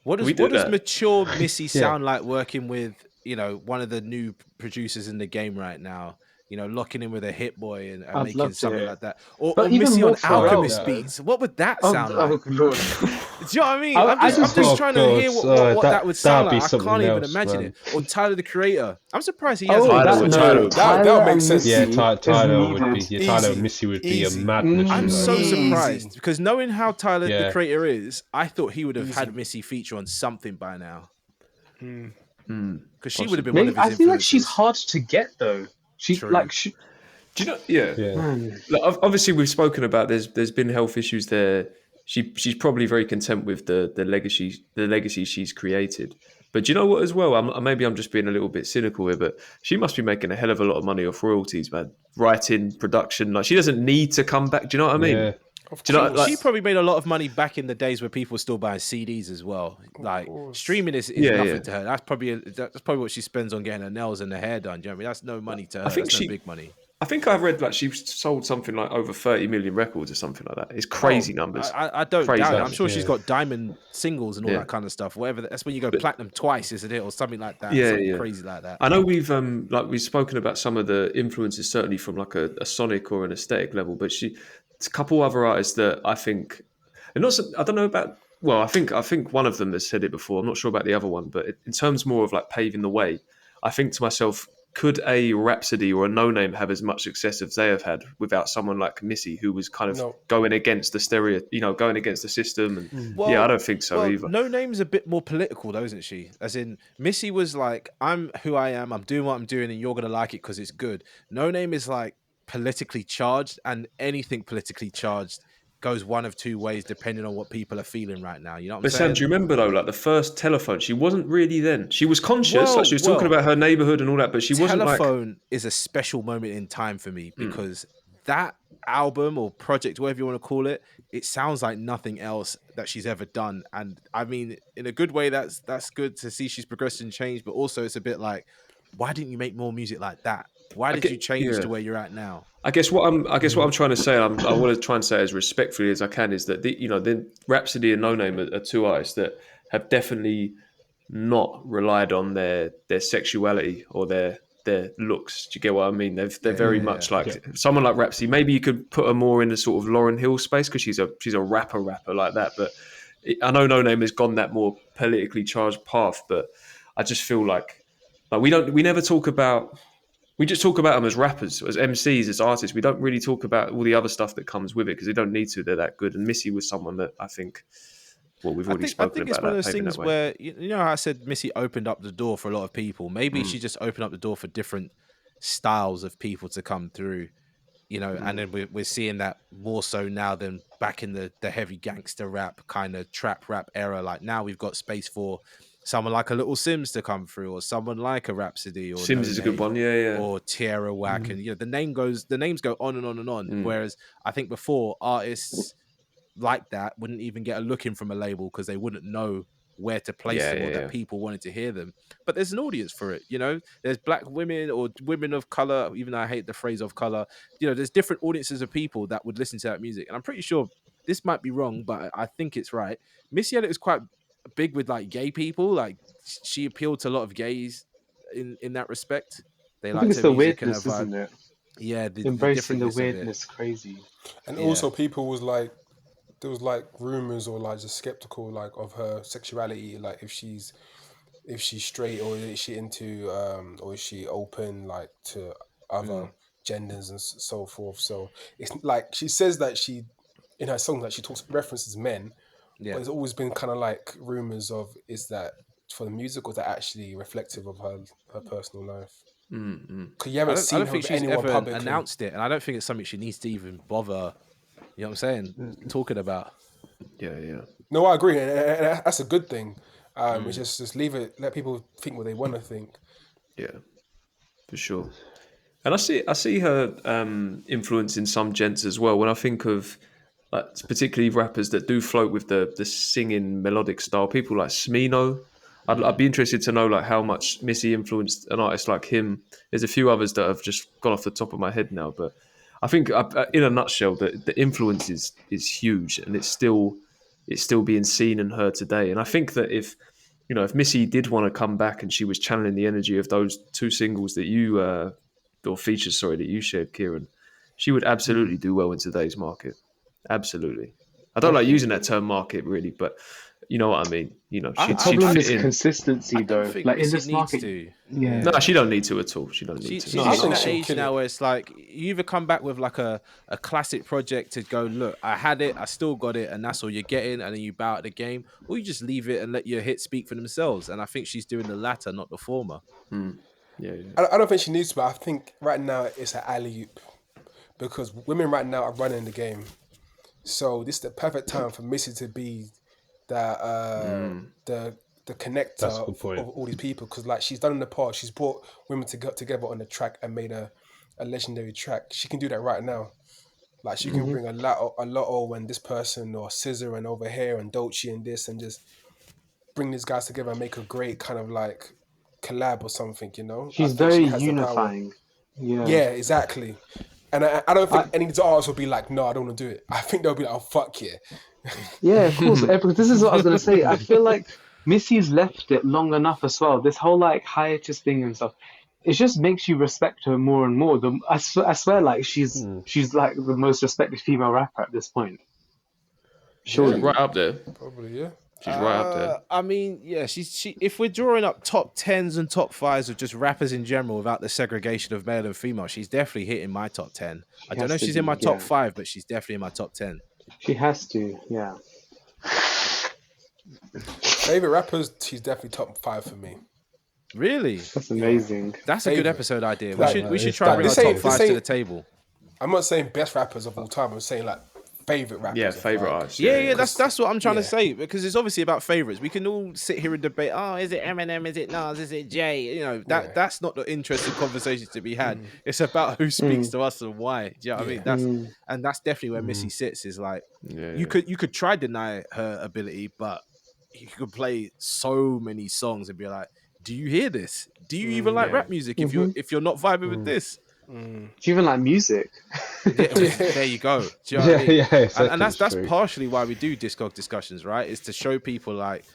What does mature Missy sound like working with, you know, one of the new producers in the game right now? You know, locking in with a Hit Boy and making something like that, or Missy on Alchemist beats. What would that sound like? Do you know what I mean? I'm just trying to hear what that would sound like. I can't even imagine it. Or Tyler the Creator. I'm surprised he has. That would make sense. Yeah, Tyler would be. Yeah, Tyler and Missy would be a madness. I'm so surprised because knowing how Tyler the Creator is, I thought he would have had Missy feature on something by now. Because she would have been one of his influences. I feel like she's hard to get though. Do you know? Yeah. Like, obviously, we've spoken about there's been health issues there. She's probably very content with the legacy she's created. But do you know what? As well, maybe I'm just being a little bit cynical here, but she must be making a hell of a lot of money off royalties, man. Writing, production, like she doesn't need to come back. Do you know what I mean? Yeah. Do you know, like, she probably made a lot of money back in the days where people were still buying CDs as well. Like streaming is nothing to her. That's probably what she spends on getting her nails and her hair done. Do you know what I mean? That's no money to her. That's no big money. I think I read like she sold something like over 30 million records or something like that. It's crazy numbers. I don't doubt it. I'm sure she's got diamond singles and all that kind of stuff. Whatever. That's when you go platinum twice, isn't it, or something like that? Something crazy like that. I know we've spoken about some of the influences certainly from like a sonic or an aesthetic level, but it's a couple other artists that I think, and not. I don't know about. Well, I think one of them has said it before. I'm not sure about the other one, but in terms more of like paving the way, I think to myself, could a Rhapsody or a No Name have as much success as they have had without someone like Missy, who was kind of going against the going against the system? And I don't think so either. No Name's a bit more political, though, isn't she? As in, Missy was like, "I'm who I am. I'm doing what I'm doing, and you're gonna like it because it's good." No Name is like politically charged, and anything politically charged goes one of two ways depending on what people are feeling right now. You know what I'm But Sam, saying? do you remember though, like the first telephone? She wasn't really then. She was conscious, like she was talking Well, about her neighborhood and all that, but she wasn't like. Telephone is a special moment in time for me because that album or project, whatever you want to call it, it sounds like nothing else that she's ever done. And I mean, in a good way, that's good to see she's progressed and changed. But also, it's a bit like, why didn't you make more music like that? Why did you change to where you're at now? I guess what I'm trying to say, and I want to try and say as respectfully as I can, is that the Rhapsody and No Name are two artists that have definitely not relied on their sexuality or their looks. Do you get what I mean? They're very much like someone like Rhapsody. Maybe you could put her more in the sort of Lauryn Hill space because she's a rapper like that. But I know No Name has gone that more politically charged path. But I just feel like we never talk about. We just talk about them as rappers, as MCs, as artists. We don't really talk about all the other stuff that comes with it because they don't need to. They're that good. And Missy was someone that I think, well, we've already spoken about. I think it's one of those things where, you know how I said Missy opened up the door for a lot of people. Maybe she just opened up the door for different styles of people to come through, you know, and then we're seeing that more so now than back in the heavy gangster rap kind of trap rap era. Like now we've got space for someone like a Little Sims to come through, or someone like a Rhapsody, or Sims is a good one, yeah. Or Tierra Whack, and you know the names go on and on and on. Whereas I think before artists like that wouldn't even get a look in from a label because they wouldn't know where to place them or that people wanted to hear them. But there's an audience for it, you know. There's black women or women of color, even though I hate the phrase of color. You know, there's different audiences of people that would listen to that music, and I'm pretty sure this might be wrong, but I think it's right. Missy Elliott is quite big with like gay people. Like she appealed to a lot of gays in that respect. They like it's the weirdness, isn't it? Yeah, embracing the weirdness, crazy. And also, people was like, there was like rumors or like just skeptical like of her sexuality, like if she's straight or is she into or is she open like to other genders and so forth. So it's like she says that she in her song that she references men. But there's always been kind of like rumors of is that for the music or is that actually reflective of her personal life? Because you haven't seen her with anyone publicly announced it, and I don't think it's something she needs to even bother. You know what I'm saying? Talking about. Yeah. No, I agree, and that's a good thing. It's just leave it, let people think what they want to think. Yeah, for sure. And I see her influence in some gents as well. When I think of like particularly rappers that do float with the singing melodic style, people like Smino. I'd be interested to know like how much Missy influenced an artist like him. There's a few others that have just gone off the top of my head now, but I think in a nutshell, the influence is huge, and it's still being seen in her today. And I think that if Missy did want to come back and she was channeling the energy of those two singles that you or features, that you shared, Kieran, she would absolutely do well in today's market. Absolutely. I don't like using that term market really, but you know what I mean. You know, the problem is consistency, though. Like in this market, no, she don't need to at all. She don't need to. She's in that age now where it's like you either come back with like a classic project to go, look, I had it, I still got it, and that's all you're getting, and then you bow out the game, or you just leave it and let your hits speak for themselves. And I think she's doing the latter, not the former. Yeah. I don't think she needs to, but I think right now it's an alley-oop because women right now are running the game. So this is the perfect time for Missy to be the connector of all these people, because like she's done in the past, she's brought women together on the track and made a legendary track. She can do that right now. Like she can bring a lot when this person or Scissor and over here and Dolce and this and just bring these guys together and make a great kind of like collab or something, you know. She's very unifying. Yeah, exactly. And I don't think any of the artists will be like, no, I don't want to do it. I think they'll be like, oh, fuck yeah. Yeah, of course. Because this is what I was going to say. I feel like Missy's left it long enough as well. This whole like hiatus thing and stuff, it just makes you respect her more and more. I swear like she's like the most respected female rapper at this point. Surely. Right up there. Probably, yeah. She's right up there. I mean, yeah, she. If we're drawing up top 10s and top 5s of just rappers in general without the segregation of male and female, she's definitely hitting my top 10. I don't know if she's in my top 5, but she's definitely in my top 10. She has to, yeah. Favorite rappers, she's definitely top 5 for me. Really? That's amazing. That's a good episode idea. We should try and bring our top 5 to the table. I'm not saying best rappers of all time. I'm saying like favorite rappers. Yeah, favorite artists. Yeah, that's what I'm trying to say, because it's obviously about favorites. We can all sit here and debate. Oh, is it Eminem? Is it Nas? Is it Jay? You know, that's not the interesting conversations to be had. It's about who speaks to us and why. Do you know what I mean? That's definitely where Missy sits. Is like you could try deny her ability, but you could play so many songs and be like, do you hear this? Do you even like rap music if you're not vibing with this? Do you even like music? There you go. Do you know what I mean? Exactly, and that's partially why we do Discog discussions, right? Is to show people like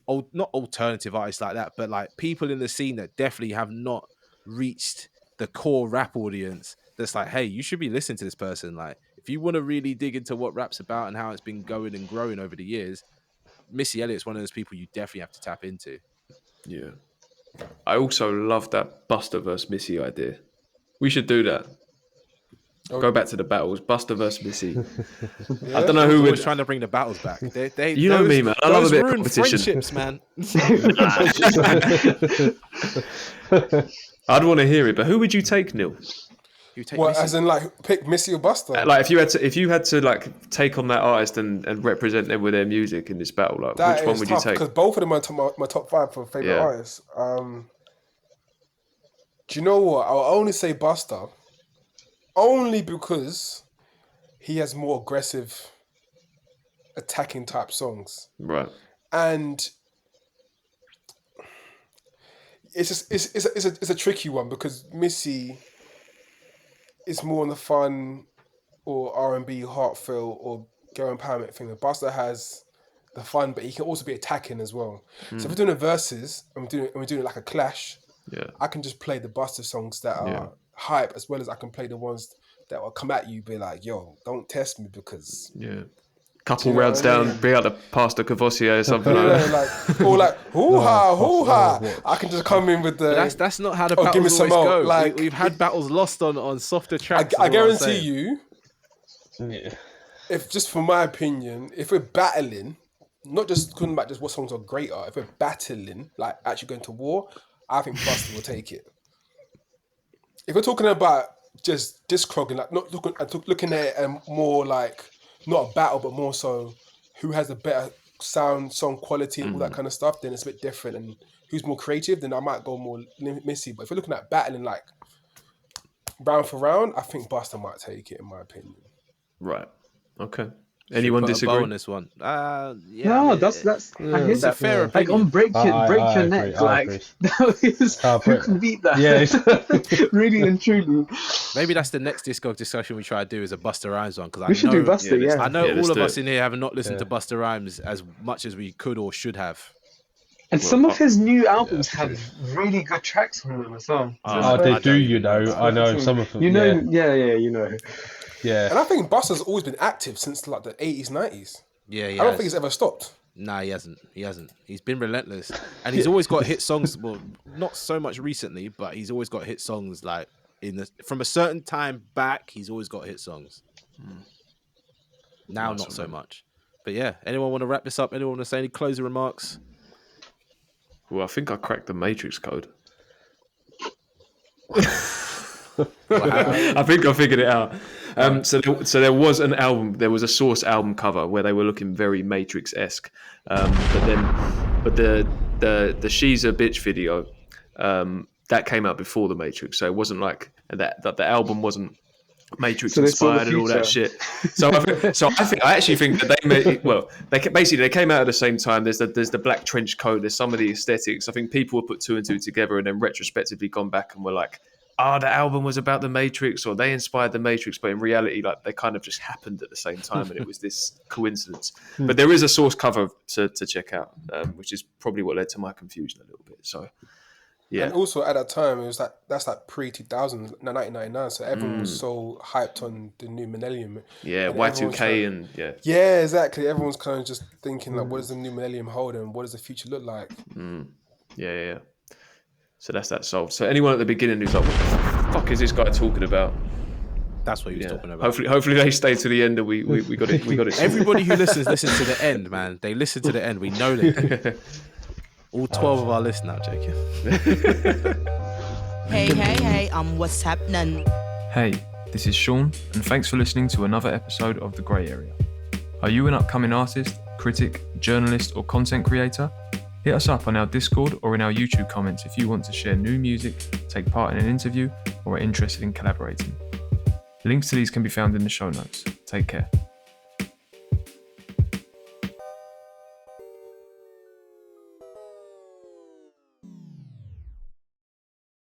not alternative artists like that, but like people in the scene that definitely have not reached the core rap audience. That's like, hey, you should be listening to this person. Like, if you want to really dig into what rap's about and how it's been going and growing over the years, Missy Elliott's one of those people you definitely have to tap into. Yeah. I also love that Busta versus Missy idea. We should do that. Go back to the battles. Busta versus Missy. I don't know who was trying to bring the battles back. You know me, man. I love a bit of competition. Friendships, man. I'd want to hear it, but who would you take, Neil? You take Well, Missy. as in like pick Missy or Busta? Like if you had to like take on that artist and represent them with their music in this battle, like That which one is would tough, you take? because both of them are my top 5 for favorite artists. Do you know what? I'll only say Busta, only because he has more aggressive, attacking type songs, Right. and it's a tricky one because Missy is more on the fun or R&B, heartfelt or girl empowerment thing. Busta has the fun, but he can also be attacking as well. So if we're doing a verses and we're doing like a clash, I can just play the Busta songs that are hype, as well as I can play the ones that will come at you, be like, yo, don't test me because Couple rounds down, be out to Pastor Cavossier or something like that. or like hoo-ha, hoo-ha. I can just come in with the... But that's not how the battles give me some always more. go. Like, we've had battles lost on softer tracks. I guarantee you, if just from my opinion, if we're battling, not just talking about just what songs are greater, if we're battling, like actually going to war, I think Busta will take it. If we're talking about just discogging, like not looking at it more like not a battle, but more so who has a better sound, song quality, all that kind of stuff, then it's a bit different. And who's more creative, then I might go more Missy. But if we're looking at battling like round for round, I think Busta might take it, in my opinion. Right. Okay. Anyone disagree on this one? No, that's it's a fair opinion. Like on break your neck, agree, like that is who can beat that? Yeah, really and truly. Maybe that's the next Discog discussion we try to do, is a Busta Rhymes one, because We should do Busta, yeah. I know let's all of do us it. in here have not listened to Busta Rhymes as much as we could or should have. And some of his new albums have really good tracks on them as well. they do, you know. I know some of them. You know, you know. Yeah. And I think Busta's always been active since like the 80s, 90s. Yeah, I don't think he's ever stopped. Nah, he hasn't. He's been relentless, and he's always got hit songs. Well, not so much recently, but he's always got hit songs. Like from a certain time back, he's always got hit songs. Now, not so much. But yeah, anyone want to wrap this up? Anyone want to say any closing remarks? Well, I think I cracked the Matrix code. I think I figured it out. So there was an album. There was a Source album cover where they were looking very Matrix-esque. But the She's a Bitch video that came out before the Matrix, so it wasn't like that. The album wasn't Matrix inspired and all that shit. So I actually think that they made well. They came out at the same time. There's the black trench coat. There's some of the aesthetics. I think people would put two and two together and then retrospectively gone back and were like, the album was about the Matrix, or they inspired the Matrix, but in reality, like they kind of just happened at the same time, and it was this coincidence. But there is a Source cover to check out, which is probably what led to my confusion a little bit. So, yeah. And also at that time, it was that's like pre-2000, 1999, so everyone was so hyped on the new millennium. Yeah, and Y2K and yeah. Yeah, exactly. Everyone's kind of just thinking like, what does the new millennium hold, and what does the future look like? Yeah. So that's that solved. So anyone at the beginning who's like, what the fuck is this guy talking about? That's what he was talking about. Hopefully they stay to the end and we got it. We got it. Everybody who listens to the end, man. They listen to the end. We know that. All 12 of our listeners, Jacob. Hey, what's happening? Hey, This is Sean, and thanks for listening to another episode of The Grey Area. Are you an upcoming artist, critic, journalist, or content creator? Hit us up on our Discord or in our YouTube comments if you want to share new music, take part in an interview, or are interested in collaborating. Links to these can be found in the show notes. Take care.